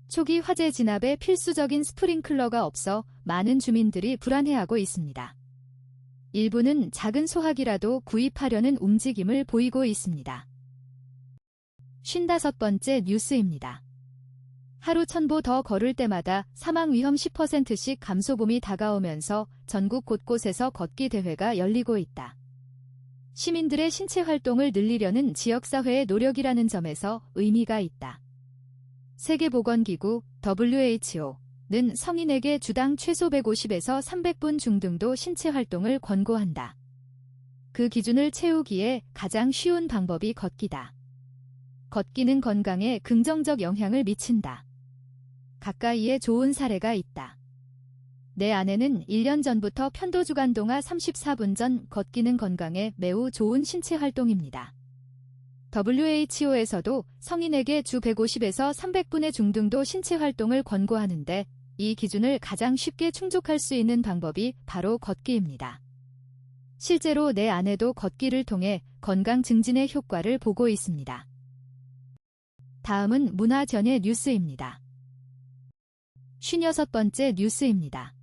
초기 화재 진압에 필수적인 스프링클러가 없어 많은 주민들이 불안해하고 있습니다. 일부는 작은 소화기라도 구입하려는 움직임을 보이고 있습니다. 55번째 뉴스입니다. 하루 1000보 더 걸을 때마다 사망 위험 10%씩 감소. 봄이 다가오면서 전국 곳곳에서 걷기 대회가 열리고 있다. 시민들의 신체 활동을 늘리려는 지역사회의 노력이라는 점에서 의미가 있다. 세계보건기구 WHO는 성인에게 주당 최소 150에서 300분 중등도 신체 활동을 권고한다. 그 기준을 채우기에 가장 쉬운 방법이 걷기다. 걷기는 건강에 긍정적 영향을 미친다. 가까이에 좋은 사례가 있다. 내 아내는 1년 전부터 편도주간동화 34분 전 걷기는 건강에 매우 좋은 신체 활동입니다. WHO에서도 성인에게 주 150에서 300분의 중등도 신체 활동을 권고하는데 이 기준을 가장 쉽게 충족할 수 있는 방법이 바로 걷기입니다. 실제로 내 아내도 걷기를 통해 건강 증진의 효과를 보고 있습니다. 다음은 문화전예 뉴스입니다. 56번째 뉴스입니다.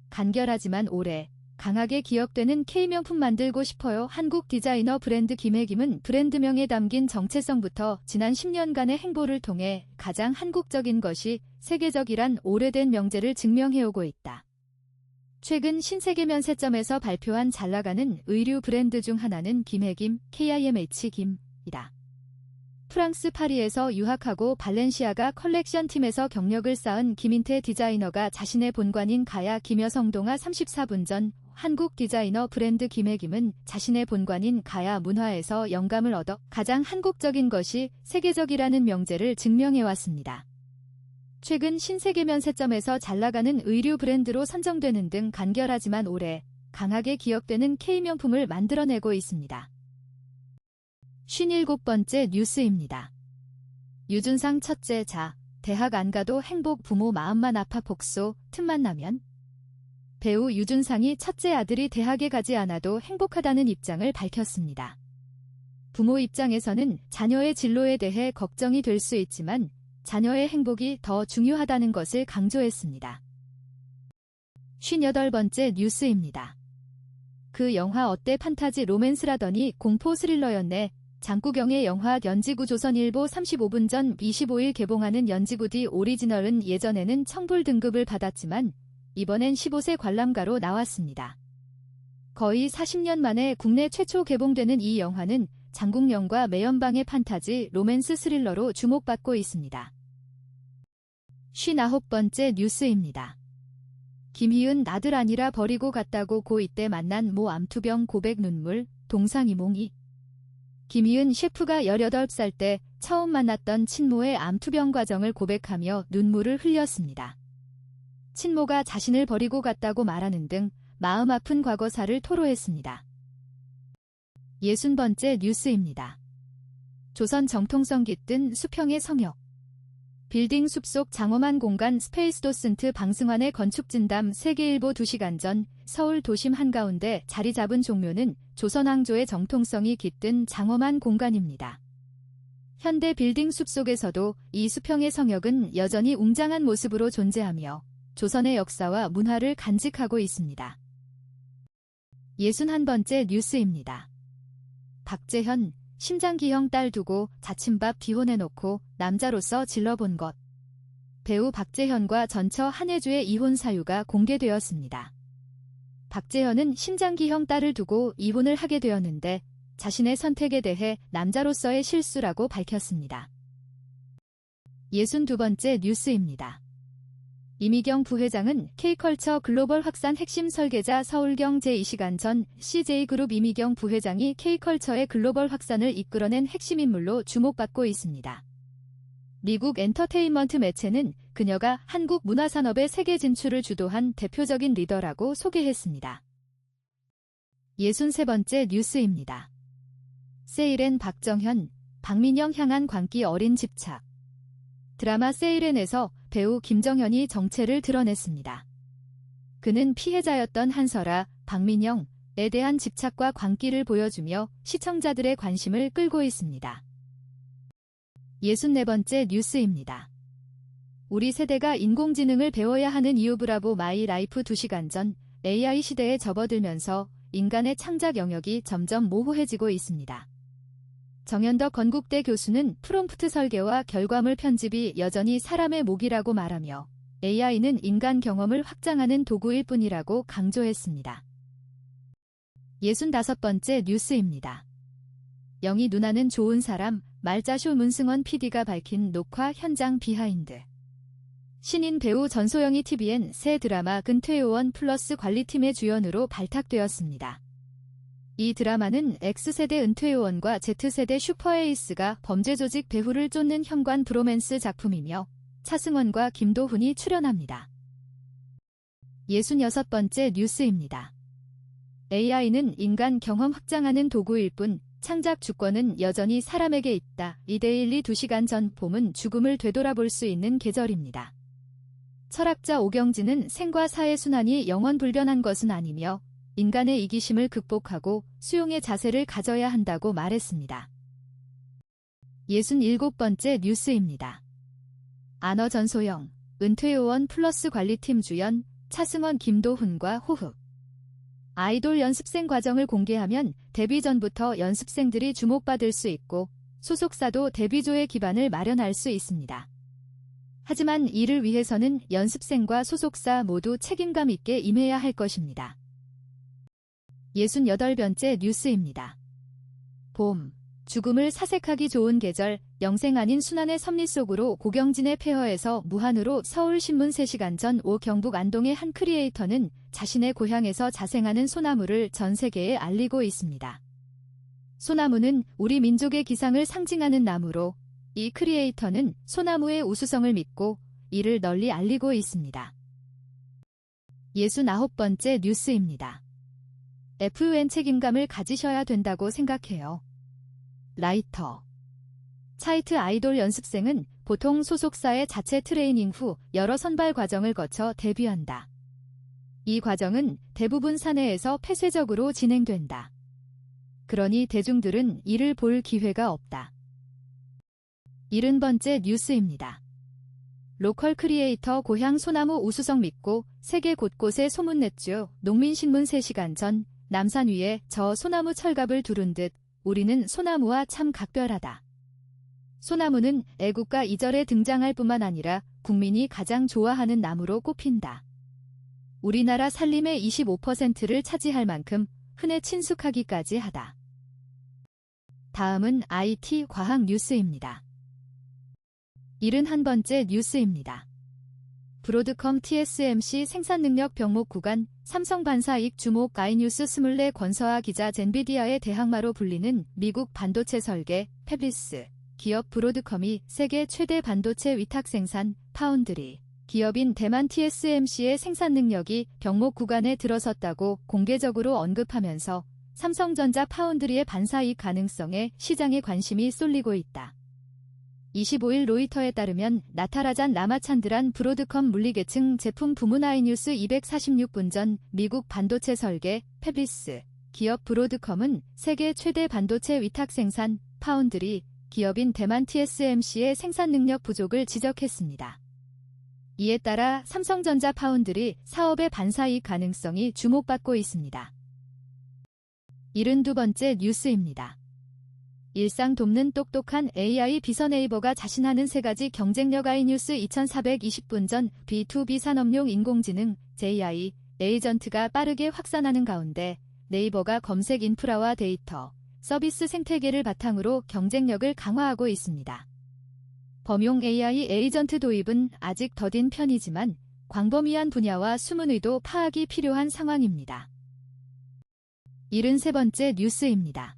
간결하지만 오래 강하게 기억되는 K명품 만들고 싶어요. 한국 디자이너 브랜드 김혜김은 브랜드명에 담긴 정체성부터 지난 10년간의 행보를 통해 가장 한국적인 것이 세계적이란 오래된 명제를 증명해오고 있다. 최근 신세계 면세점에서 발표한 잘나가는 의류 브랜드 중 하나는 김혜김 KIMH 김이다. 프랑스 파리에서 유학하고 발렌시아가 컬렉션 팀에서 경력을 쌓은 김인태 디자이너가 자신의 본관인 가야 김여성동화 34분 전 한국 디자이너 브랜드 김혜김은 자신의 본관인 가야 문화에서 영감을 얻어 가장 한국적인 것이 세계적이라는 명제를 증명해왔습니다. 최근 신세계 면세점에서 잘나가는 의류 브랜드로 선정되는 등 간결하지만 오래 강하게 기억되는 K명품을 만들어내고 있습니다. 57번째 뉴스입니다. 유준상 첫째 자, 대학 안 가도 행복 부모 마음만 아파 복소, 틈만 나면? 배우 유준상이 첫째 아들이 대학에 가지 않아도 행복하다는 입장을 밝혔습니다. 부모 입장에서는 자녀의 진로에 대해 걱정이 될 수 있지만 자녀의 행복이 더 중요하다는 것을 강조했습니다. 58번째 뉴스입니다. 그 영화 어때 판타지 로맨스라더니 공포 스릴러였네. 장구경의 영화 연지구 조선일보 35분 전 25일 개봉하는 연지구 디 오리지널은 예전에는 청불 등급을 받았지만 이번엔 15세 관람가로 나왔습니다. 거의 40년 만에 국내 최초 개봉되는 이 영화는 장국영과 매연방의 판타지 로맨스 스릴러로 주목받고 있습니다. 59번째 뉴스입니다. 김희은 나들 아니라 버리고 갔다고 고2 때 만난 모 암투병 고백 눈물, 동상이몽이. 김희은 셰프가 18살 때 처음 만났던 친모의 암투병 과정을 고백하며 눈물을 흘렸습니다. 친모가 자신을 버리고 갔다고 말하는 등 마음 아픈 과거사를 토로했습니다. 60번째 뉴스입니다. 조선 정통성 깃든 수평의 성역. 빌딩 숲속 장엄한 공간 스페이스 도슨트 방승환의 건축진담 세계일보 2시간 전 서울 도심 한가운데 자리 잡은 종묘는 조선왕조의 정통성이 깃든 장엄한 공간입니다. 현대 빌딩 숲속에서도 이 수평의 성역은 여전히 웅장한 모습으로 존재하며 조선의 역사와 문화를 간직하고 있습니다. 61번째 뉴스입니다. 박재현, 심장기형 딸 두고 자침밥 비혼해놓고 남자로서 질러본 것. 배우 박재현과 전처 한혜주의 이혼 사유가 공개되었습니다. 박재현은 심장기형 딸을 두고 이혼을 하게 되었는데 자신의 선택에 대해 남자로서의 실수라고 밝혔습니다. 62번째 뉴스입니다. 이미경 부회장은 K컬처 글로벌 확산 핵심 설계자 서울경 제2시간 전 CJ그룹 이미경 부회장이 K컬처의 글로벌 확산을 이끌어낸 핵심 인물로 주목받고 있습니다. 미국 엔터테인먼트 매체는 그녀가 한국 문화산업의 세계 진출을 주도한 대표적인 리더라고 소개했습니다. 63번째 뉴스입니다. 세일엔 박정현, 박민영 향한 광기 어린 집착. 드라마 세일엔에서 배우 김정현이 정체를 드러냈습니다. 그는 피해자였던 한설아, 박민영에 대한 집착과 광기를 보여주며 시청자들의 관심을 끌고 있습니다. 64번째 뉴스입니다. 우리 세대가 인공지능을 배워야 하는 이유 브라보 마이 라이프 2시간 전 AI 시대에 접어들면서 인간의 창작 영역이 점점 모호해지고 있습니다. 정현덕 건국대 교수는 프롬프트 설계와 결과물 편집이 여전히 사람의 몫이라고 말하며 AI는 인간 경험을 확장하는 도구일 뿐이라고 강조했습니다. 65번째 뉴스입니다. 영희 누나는 좋은 사람, 말자쇼 문승원 PD가 밝힌 녹화 현장 비하인드. 신인 배우 전소영이 TVN 새 드라마 근퇴요원 플러스 관리팀의 주연으로 발탁되었습니다. 이 드라마는 X세대 은퇴요원과 Z세대 슈퍼에이스가 범죄조직 배후를 쫓는 현관 브로맨스 작품이며 차승원과 김도훈이 출연합니다. 66번째 뉴스입니다. AI는 인간 경험 확장하는 도구일 뿐 창작 주권은 여전히 사람에게 있다. 이데일리 2시간 전 봄은 죽음을 되돌아볼 수 있는 계절입니다. 철학자 오경진은 생과 사의 순환이 영원 불변한 것은 아니며 인간의 이기심을 극복하고 수용의 자세를 가져야 한다고 말했습니다. 67번째 뉴스입니다. 안어 전소영, 은퇴요원 플러스 관리팀 주연, 차승원 김도훈과 호흡. 아이돌 연습생 과정을 공개하면 데뷔 전부터 연습생들이 주목받을 수 있고 소속사도 데뷔조의 기반을 마련할 수 있습니다. 하지만 이를 위해서는 연습생과 소속사 모두 책임감 있게 임해야 할 것입니다. 68번째 뉴스입니다. 봄, 죽음을 사색하기 좋은 계절, 영생 아닌 순환의 섭리 속으로 고경진의 폐허에서 무한으로 서울신문 3시간 전 경북 안동의 한 크리에이터는 자신의 고향에서 자생하는 소나무를 전 세계에 알리고 있습니다. 소나무는 우리 민족의 기상을 상징하는 나무로 이 크리에이터는 소나무의 우수성을 믿고 이를 널리 알리고 있습니다. 69번째 뉴스입니다. FUN 책임감을 가지셔야 된다고 생각해요. 라이터. 차이트 아이돌 연습생은 보통 소속사의 자체 트레이닝 후 여러 선발 과정을 거쳐 데뷔한다. 이 과정은 대부분 사내에서 폐쇄적으로 진행된다. 그러니 대중들은 이를 볼 기회가 없다. 70번째 뉴스입니다. 로컬 크리에이터 고향 소나무 우수성 믿고 세계 곳곳에 소문냈죠. 농민신문 3시간 전 남산 위에 저 소나무 철갑을 두른 듯 우리는 소나무와 참 각별하다. 소나무는 애국가 2절에 등장할 뿐만 아니라 국민이 가장 좋아하는 나무로 꼽힌다. 우리나라 산림의 25%를 차지할 만큼 흔해 친숙하기까지 하다. 다음은 IT 과학 뉴스입니다. 71번째 뉴스입니다. 브로드컴 TSMC 생산능력 병목 구간, 삼성 반사익 주목 아이뉴스 스물네 권서아 기자 젠비디아의 대항마로 불리는 미국 반도체 설계, 패블리스 기업 브로드컴이 세계 최대 반도체 위탁 생산, 파운드리 기업인 대만 TSMC의 생산능력이 병목 구간에 들어섰다고 공개적으로 언급하면서 삼성전자 파운드리의 반사익 가능성에 시장의 관심이 쏠리고 있다. 25일 로이터에 따르면 나타라잔 라마찬드란 브로드컴 물리계층 제품 부문 아이뉴스 246분 전 미국 반도체 설계, 패블리스 기업 브로드컴은 세계 최대 반도체 위탁 생산, 파운드리 기업인 대만 TSMC의 생산 능력 부족을 지적했습니다. 이에 따라 삼성전자 파운드리 사업의 반사이익 가능성이 주목받고 있습니다. 72번째 뉴스입니다. 일상 돕는 똑똑한 AI 비서 네이버가 자신하는 3가지 경쟁력 아이뉴스 2420분 전 B2B 산업용 인공지능 JI 에이전트가 빠르게 확산하는 가운데 네이버가 검색 인프라와 데이터, 서비스 생태계를 바탕으로 경쟁력을 강화하고 있습니다. 범용 AI 에이전트 도입은 아직 더딘 편이지만 광범위한 분야와 숨은 의도 파악이 필요한 상황입니다. 73번째 뉴스입니다.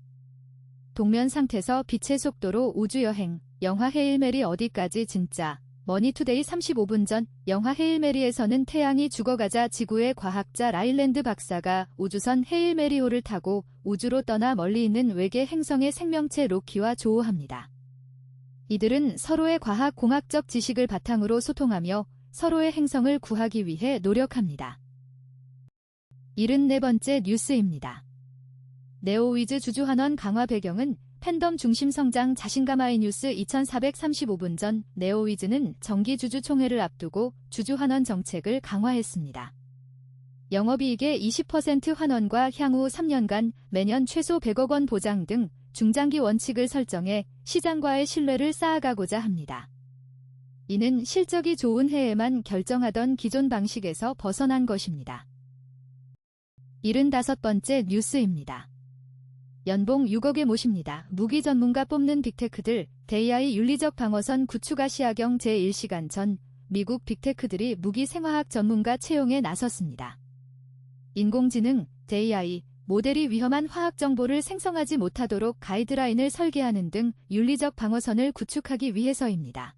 동면 상태에서 빛의 속도로 우주여행, 영화 헤일 메리 어디까지 진짜, 머니투데이 35분 전 영화 헤일 메리에서는 태양이 죽어가자 지구의 과학자 라일랜드 박사가 우주선 헤일 메리호를 타고 우주로 떠나 멀리 있는 외계 행성의 생명체 로키와 조우합니다. 이들은 서로의 과학-공학적 지식을 바탕으로 소통하며 서로의 행성을 구하기 위해 노력합니다. 74번째 뉴스입니다. 네오위즈 주주환원 강화 배경은 팬덤 중심 성장 자신감 아이뉴스 2435분 전 네오위즈는 정기주주총회를 앞두고 주주환원 정책을 강화했습니다. 영업이익의 20% 환원과 향후 3년간 매년 최소 100억 원 보장 등 중장기 원칙을 설정해 시장과의 신뢰를 쌓아가고자 합니다. 이는 실적이 좋은 해에만 결정하던 기존 방식에서 벗어난 것입니다. 75번째 뉴스입니다. 연봉 6억에 모십니다. 무기 전문가 뽑는 빅테크들, AI 윤리적 방어선 구축 아시아경 제1시간 전 미국 빅테크들이 무기 생화학 전문가 채용에 나섰습니다. 인공지능, AI, 모델이 위험한 화학 정보를 생성하지 못하도록 가이드라인을 설계하는 등 윤리적 방어선을 구축하기 위해서입니다.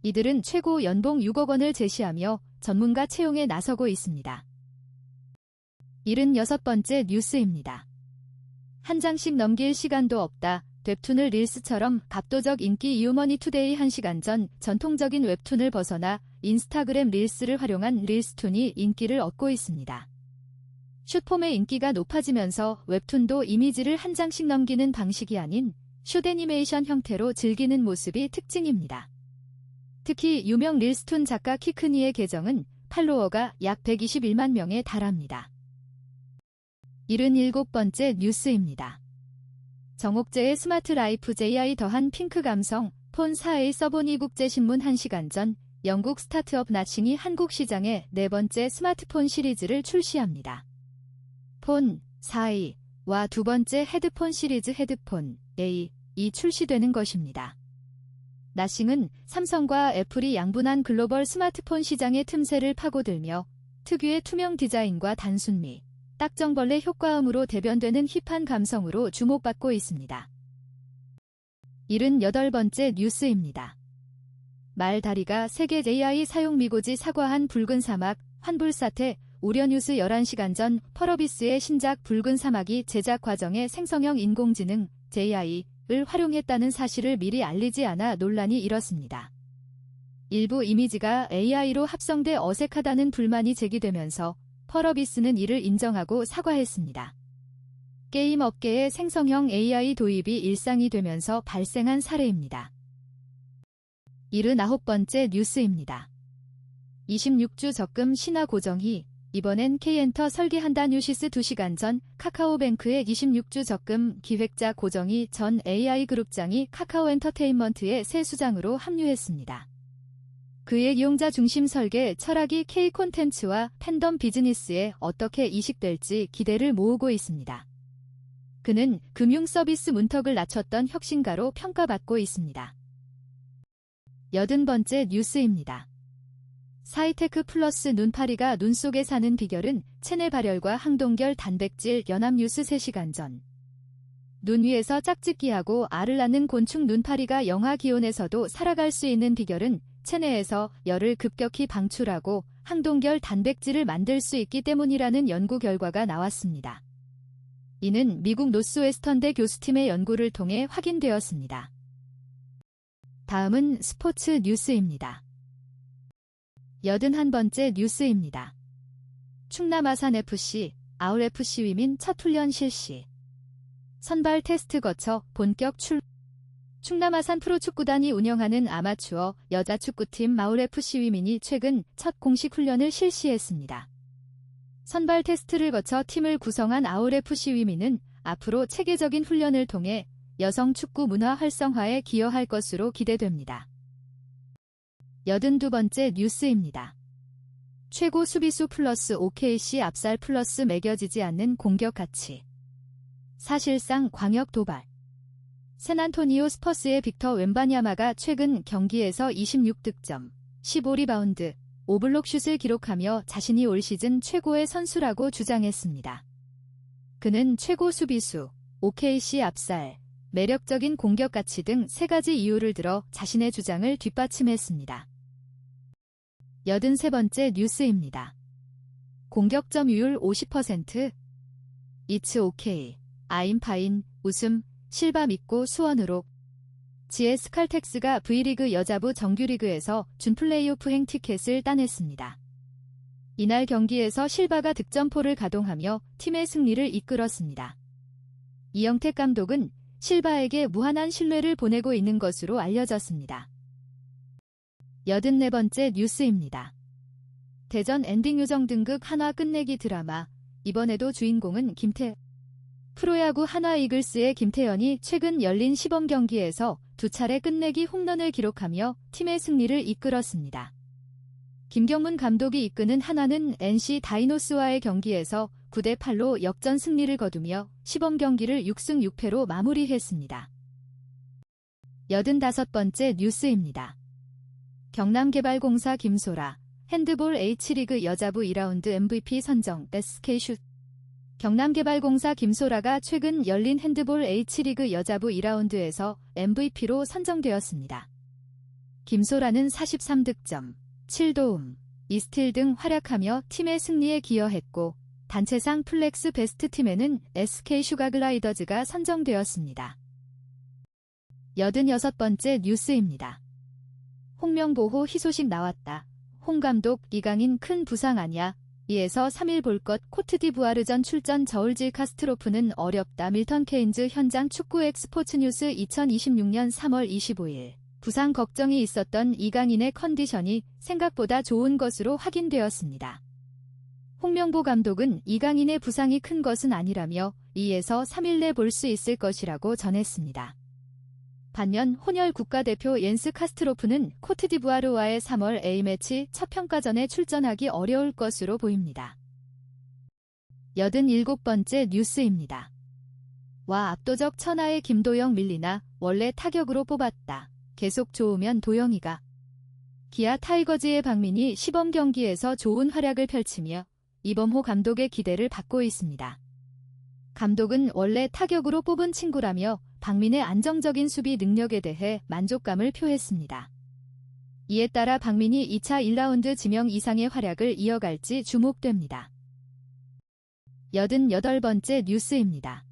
이들은 최고 연봉 6억 원을 제시하며 전문가 채용에 나서고 있습니다. 76번째 뉴스입니다. 한 장씩 넘길 시간도 없다. 웹툰을 릴스처럼 압도적 인기. 유머니투데이 1시간 전 전통적인 웹툰을 벗어나 인스타그램 릴스를 활용한 릴스툰이 인기를 얻고 있습니다. 숏폼의 인기가 높아지면서 웹툰도 이미지를 한 장씩 넘기는 방식이 아닌 숏 애니메이션 형태로 즐기는 모습이 특징입니다. 특히 유명 릴스툰 작가 키크니의 계정은 팔로워가 약 121만 명에 달합니다. 77번째 뉴스입니다. 정옥재의 스마트 라이프 JI 더한 핑크 감성 폰 4A 서보니 국제신문 1시간 전 영국 스타트업 나싱이 한국 시장에 네 번째 스마트폰 시리즈를 출시합니다. 폰 4A와 두 번째 헤드폰 시리즈 헤드폰 A이 출시되는 것입니다. 나싱은 삼성과 애플이 양분한 글로벌 스마트폰 시장의 틈새를 파고들며 특유의 투명 디자인과 단순미, 딱정벌레 효과음으로 대변되는 힙한 감성으로 주목받고 있습니다. 78번째 뉴스입니다. 말다리가 세계 AI 사용 미고지 사과한 붉은 사막, 환불 사태, 우려뉴스 11시간 전 펄어비스의 신작 붉은 사막이 제작 과정에 생성형 인공지능 JI를 활용했다는 사실을 미리 알리지 않아 논란이 일었습니다. 일부 이미지가 AI로 합성돼 어색하다는 불만이 제기되면서 펄어비스는 이를 인정하고 사과했습니다. 게임 업계의 생성형 AI 도입이 일상이 되면서 발생한 사례입니다. 79번째 뉴스입니다. 26주 적금 신화 고정희, 이번엔 K엔터 설계한다. 뉴시스 2시간 전 카카오뱅크의 26주 적금 기획자 고정희 전 AI그룹장이 카카오엔터테인먼트의 새 수장으로 합류했습니다. 그의 이용자 중심 설계 철학이 K콘텐츠와 팬덤 비즈니스에 어떻게 이식될지 기대를 모으고 있습니다. 그는 금융 서비스 문턱을 낮췄던 혁신가로 평가받고 있습니다. 80번째 뉴스입니다. 사이테크 플러스 눈파리가 눈 속에 사는 비결은 체내 발열과 항동결 단백질. 연합뉴스 3시간 전 눈 위에서 짝짓기하고 알을 낳는 곤충 눈파리가 영하 기온에서도 살아갈 수 있는 비결은 체내에서 열을 급격히 방출하고 항동결 단백질을 만들 수 있기 때문이라는 연구 결과가 나왔습니다. 이는 미국 노스웨스턴대 교수팀의 연구를 통해 확인되었습니다. 다음은 스포츠 뉴스입니다. 81번째 뉴스입니다. 충남 아산FC, 아울FC 위민 첫 훈련 실시. 선발 테스트 거쳐 본격 충남 아산 프로축구단이 운영하는 아마추어 여자축구팀 마울FC 위민이 최근 첫 공식 훈련을 실시했습니다. 선발 테스트를 거쳐 팀을 구성한 아울FC 위민은 앞으로 체계적인 훈련을 통해 여성 축구 문화 활성화에 기여할 것으로 기대됩니다. 82번째 뉴스입니다. 최고 수비수 플러스 OKC 압살 플러스 매겨지지 않는 공격 가치. 사실상 광역 도발. 샌안토니오 스퍼스의 빅터 웬바냐마가 최근 경기에서 26득점, 15리바운드, 5블록슛을 기록하며 자신이 올 시즌 최고의 선수라고 주장했습니다. 그는 최고 수비수, OKC 압살, 매력적인 공격 가치 등 3가지 이유를 들어 자신의 주장을 뒷받침했습니다. 83번째 뉴스입니다. 공격 점유율 50%? It's okay. I'm fine. 웃음, 실바 믿고 수원으로. GS 칼텍스가 V리그 여자부 정규리그에서 준 플레이오프 행 티켓을 따냈습니다. 이날 경기에서 실바가 득점포를 가동하며 팀의 승리를 이끌었습니다. 이영택 감독은 실바에게 무한한 신뢰를 보내고 있는 것으로 알려졌습니다. 84번째 뉴스입니다. 대전 엔딩 요정 등극 한화 끝내기 드라마. 이번에도 주인공은 프로야구 한화 이글스의 김태현이 최근 열린 시범 경기에서 2차례 끝내기 홈런을 기록하며 팀의 승리를 이끌었습니다. 김경문 감독이 이끄는 한화는 NC 다이노스와의 경기에서 9대8로 역전 승리를 거두며 시범 경기를 6승 6패로 마무리했습니다. 85번째 뉴스입니다. 경남개발공사 김소라, 핸드볼 H리그 여자부 2라운드 MVP 선정. SK슛. 경남개발공사 김소라가 최근 열린 핸드볼 H리그 여자부 2라운드에서 MVP로 선정되었습니다. 김소라는 43득점, 7도움, 2스틸 등 활약하며 팀의 승리에 기여했고 단체상 플렉스 베스트 팀에는 SK 슈가글라이더즈가 선정되었습니다. 86번째 뉴스입니다. 홍명보호 희소식 나왔다. 홍 감독 이강인 큰 부상 아냐? 2에서 3일 볼 것. 코트디부아르전 출전 저울질 카스트로프는 어렵다. 밀턴 케인즈 현장 축구 엑스포츠뉴스 2026년 3월 25일 부상 걱정이 있었던 이강인의 컨디션이 생각보다 좋은 것으로 확인되었습니다. 홍명보 감독은 이강인의 부상이 큰 것은 아니라며 2에서 3일 내 볼 수 있을 것이라고 전했습니다. 반면 혼혈 국가대표 옌스 카스트로프는 코트디부아르와의 3월 A매치 첫 평가전에 출전하기 어려울 것으로 보입니다. 87번째 뉴스입니다. 와 압도적 천하의 김도영 밀리나 원래 타격으로 뽑았다. 계속 좋으면 도영이가. 기아 타이거즈의 박민이 시범 경기에서 좋은 활약을 펼치며 이범호 감독의 기대를 받고 있습니다. 감독은 원래 타격으로 뽑은 친구라며 박민의 안정적인 수비 능력에 대해 만족감을 표했습니다. 이에 따라 박민이 2차 1라운드 지명 이상의 활약을 이어갈지 주목됩니다. 88번째 뉴스입니다.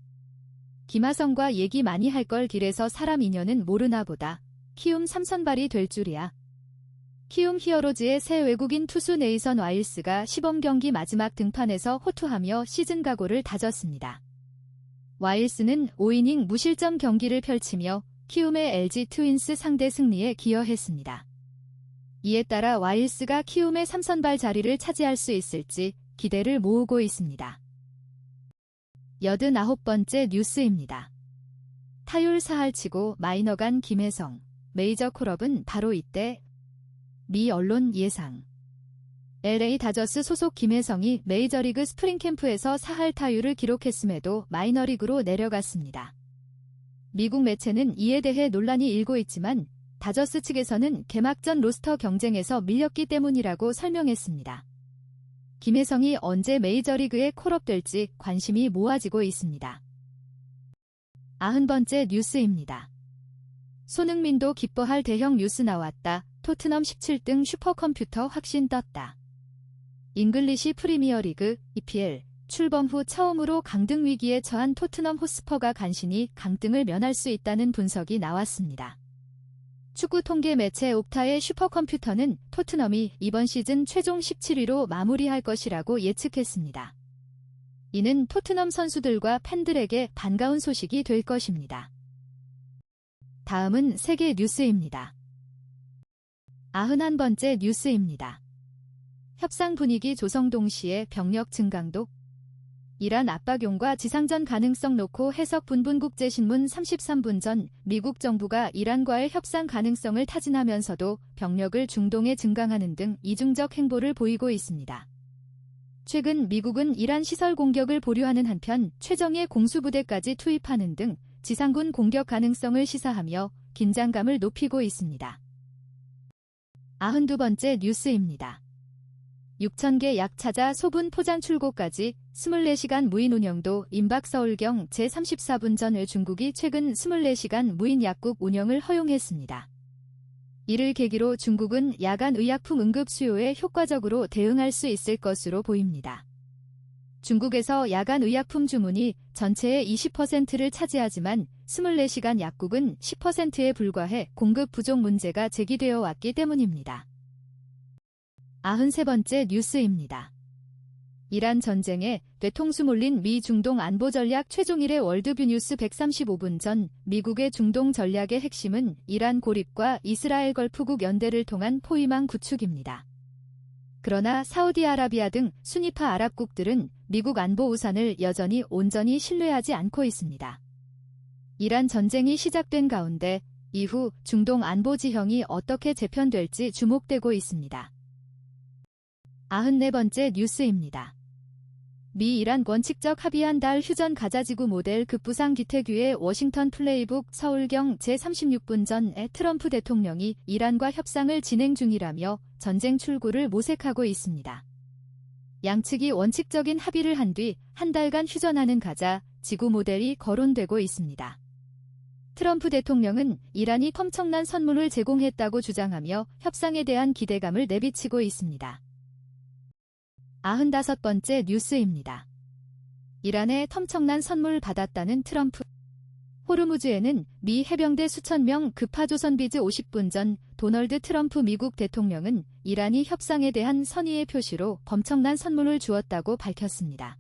김하성과 얘기 많이 할 걸 길에서 사람 인연은 모르나 보다. 키움 3선발이 될 줄이야. 키움 히어로즈의 새 외국인 투수 네이선 와일스가 시범 경기 마지막 등판에서 호투하며 시즌 각오를 다졌습니다. 와일스는 5이닝 무실점 경기를 펼치며 키움의 LG 트윈스 상대 승리에 기여했습니다. 이에 따라 와일스가 키움의 3선발 자리를 차지할 수 있을지 기대를 모으고 있습니다. 89번째 뉴스입니다. 타율 4할치고 마이너 간 김혜성, 메이저 콜업은 바로 이때. 미 언론 예상. LA 다저스 소속 김혜성이 메이저리그 스프링 캠프에서 4할 타율을 기록했음에도 마이너리그로 내려갔습니다. 미국 매체는 이에 대해 논란이 일고 있지만 다저스 측에서는 개막전 로스터 경쟁에서 밀렸기 때문이라고 설명했습니다. 김혜성이 언제 메이저리그에 콜업될지 관심이 모아지고 있습니다. 90번째 뉴스입니다. 손흥민도 기뻐할 대형 뉴스 나왔다. 토트넘 17등 슈퍼컴퓨터 확신 떴다. 잉글리시 프리미어리그 EPL 출범 후 처음으로 강등 위기에 처한 토트넘 호스퍼가 간신히 강등을 면할 수 있다는 분석이 나왔습니다. 축구 통계 매체 옵타의 슈퍼컴퓨터는 토트넘이 이번 시즌 최종 17위로 마무리할 것이라고 예측했습니다. 이는 토트넘 선수들과 팬들에게 반가운 소식이 될 것입니다. 다음은 세계 뉴스입니다. 91번째 뉴스입니다. 협상 분위기 조성 동시에 병력 증강도. 이란 압박용과 지상전 가능성 놓고 해석 분분국제신문 33분 전 미국 정부가 이란과의 협상 가능성을 타진하면서도 병력을 중동에 증강하는 등 이중적 행보를 보이고 있습니다. 최근 미국은 이란 시설 공격을 보류하는 한편 최정예 공수부대까지 투입하는 등 지상군 공격 가능성을 시사하며 긴장감을 높이고 있습니다. 92번째 뉴스입니다. 6,000개 약 찾아 소분 포장 출고까지 24시간 무인 운영도 임박 서울경 제34분 전을 중국이 최근 24시간 무인 약국 운영을 허용했습니다. 이를 계기로 중국은 야간 의약품 응급 수요에 효과적으로 대응할 수 있을 것으로 보입니다. 중국에서 야간 의약품 주문이 전체의 20%를 차지하지만 24시간 약국은 10%에 불과해 공급 부족 문제가 제기되어 왔기 때문입니다. 93번째 뉴스입니다. 이란 전쟁에 뒤통수 몰린 미 중동 안보 전략 최종일의 월드뷰 뉴스 135분 전 미국의 중동 전략의 핵심은 이란 고립과 이스라엘 걸프국 연대를 통한 포위망 구축입니다. 그러나 사우디아라비아 등 수니파 아랍국들은 미국 안보 우산을 여전히 온전히 신뢰하지 않고 있습니다. 이란 전쟁이 시작된 가운데 이후 중동 안보 지형이 어떻게 재편될지 주목되고 있습니다. 94번째 뉴스입니다. 미 이란 원칙적 합의한 달 휴전 가자지구 모델 급부상 기태규의 워싱턴 플레이북 서울경 제36분 전에 트럼프 대통령이 이란과 협상을 진행 중이라며 전쟁 출구를 모색하고 있습니다. 양측이 원칙적인 합의를 한 뒤 한 달간 휴전하는 가자 지구 모델이 거론되고 있습니다. 트럼프 대통령은 이란이 엄청난 선물을 제공했다고 주장하며 협상에 대한 기대감을 내비치고 있습니다. 95번째 뉴스입니다. 이란의 엄청난 선물 받았다는 트럼프. 호르무즈에는 미 해병대 수천 명 급파 조선비즈 50분 전 도널드 트럼프 미국 대통령은 이란이 협상에 대한 선의의 표시로 엄청난 선물을 주었다고 밝혔습니다.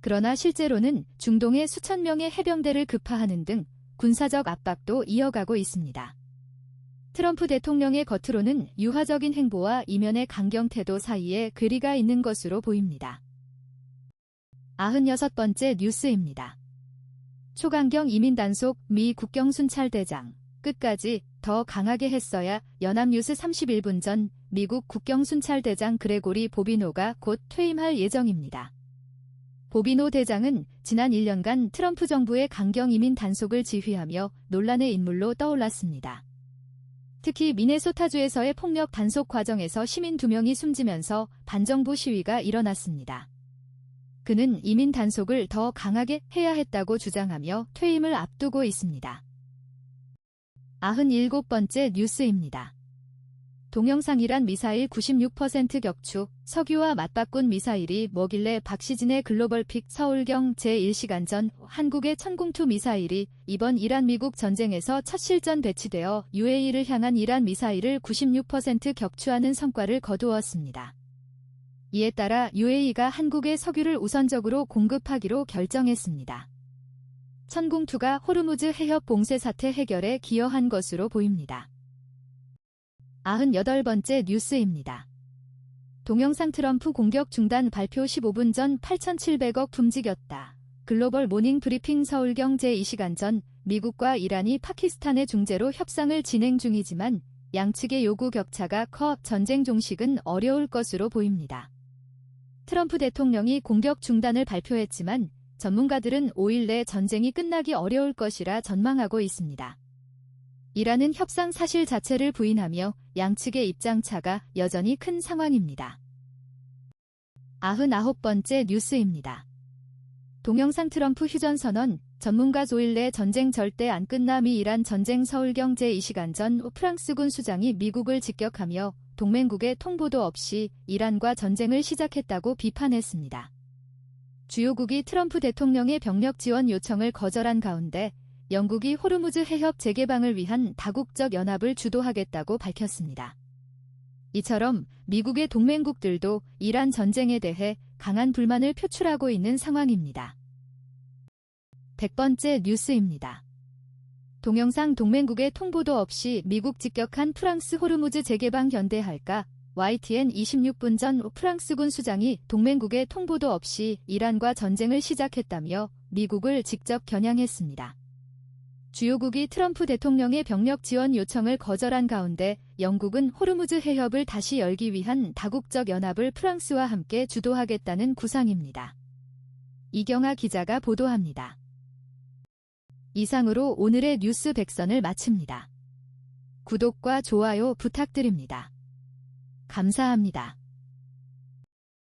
그러나 실제로는 중동의 수천 명의 해병대를 급파하는 등 군사적 압박도 이어가고 있습니다. 트럼프 대통령의 겉으로는 유화적인 행보와 이면의 강경 태도 사이에 괴리가 있는 것으로 보입니다. 96번째 뉴스입니다. 초강경 이민 단속 미 국경 순찰 대장. 끝까지 더 강하게 했어야. 연합뉴스 31분 전 미국 국경 순찰 대장 그레고리 보비노가 곧 퇴임할 예정입니다. 보비노 대장은 지난 1년간 트럼프 정부의 강경 이민 단속을 지휘하며 논란의 인물로 떠올랐습니다. 특히 미네소타주에서의 폭력 단속 과정에서 시민 2명이 숨지면서 반정부 시위가 일어났습니다. 그는 이민 단속을 더 강하게 해야 했다고 주장하며 퇴임을 앞두고 있습니다. 97번째 뉴스입니다. 동영상 이란 미사일 96% 격추, 석유와 맞바꾼 미사일이 뭐길래. 박시진의 글로벌픽. 서울경 제1시간 전 한국의 천궁2 미사일이 이번 이란-미국 전쟁에서 첫 실전 배치되어 UAE를 향한 이란 미사일을 96% 격추하는 성과를 거두었습니다. 이에 따라 UAE가 한국에 석유를 우선적으로 공급하기로 결정했습니다. 천궁2가 호르무즈 해협 봉쇄 사태 해결에 기여한 것으로 보입니다. 98번째 뉴스입니다. 동영상 트럼프 공격 중단 발표 15분 전 8,700억 품직였다. 글로벌 모닝 브리핑. 서울경 제2시간 전 미국과 이란이 파키스탄의 중재로 협상을 진행 중이지만 양측의 요구 격차가 커 전쟁 종식은 어려울 것으로 보입니다. 트럼프 대통령이 공격 중단을 발표했지만 전문가들은 5일 내 전쟁이 끝나기 어려울 것이라 전망하고 있습니다. 이란은 협상 사실 자체를 부인하며 양측의 입장차가 여전히 큰 상황입니다. 99번째 뉴스입니다. 동영상 트럼프 휴전선언. 전문가 조일 내 전쟁 절대 안 끝나. 미 이란 전쟁. 서울경 제2시간 전 프랑스군 수장이 미국을 직격하며 동맹국의 통보도 없이 이란과 전쟁을 시작했다고 비판했습니다. 주요국이 트럼프 대통령의 병력 지원 요청을 거절한 가운데 영국이 호르무즈 해협 재개방을 위한 다국적 연합을 주도하겠다고 밝혔습니다. 이처럼 미국의 동맹국들도 이란 전쟁에 대해 강한 불만을 표출하고 있는 상황입니다. 100번째 뉴스입니다. 동영상 동맹국의 통보도 없이 미국 직격한 프랑스 호르무즈 재개방 견대할까? YTN 26분 전 프랑스군 수장이 동맹국의 통보도 없이 이란과 전쟁을 시작했다며 미국을 직접 겨냥했습니다. 주요국이 트럼프 대통령의 병력 지원 요청을 거절한 가운데 영국은 호르무즈 해협을 다시 열기 위한 다국적 연합을 프랑스와 함께 주도하겠다는 구상입니다. 이경아 기자가 보도합니다. 이상으로 오늘의 뉴스 백선을 마칩니다. 구독과 좋아요 부탁드립니다. 감사합니다.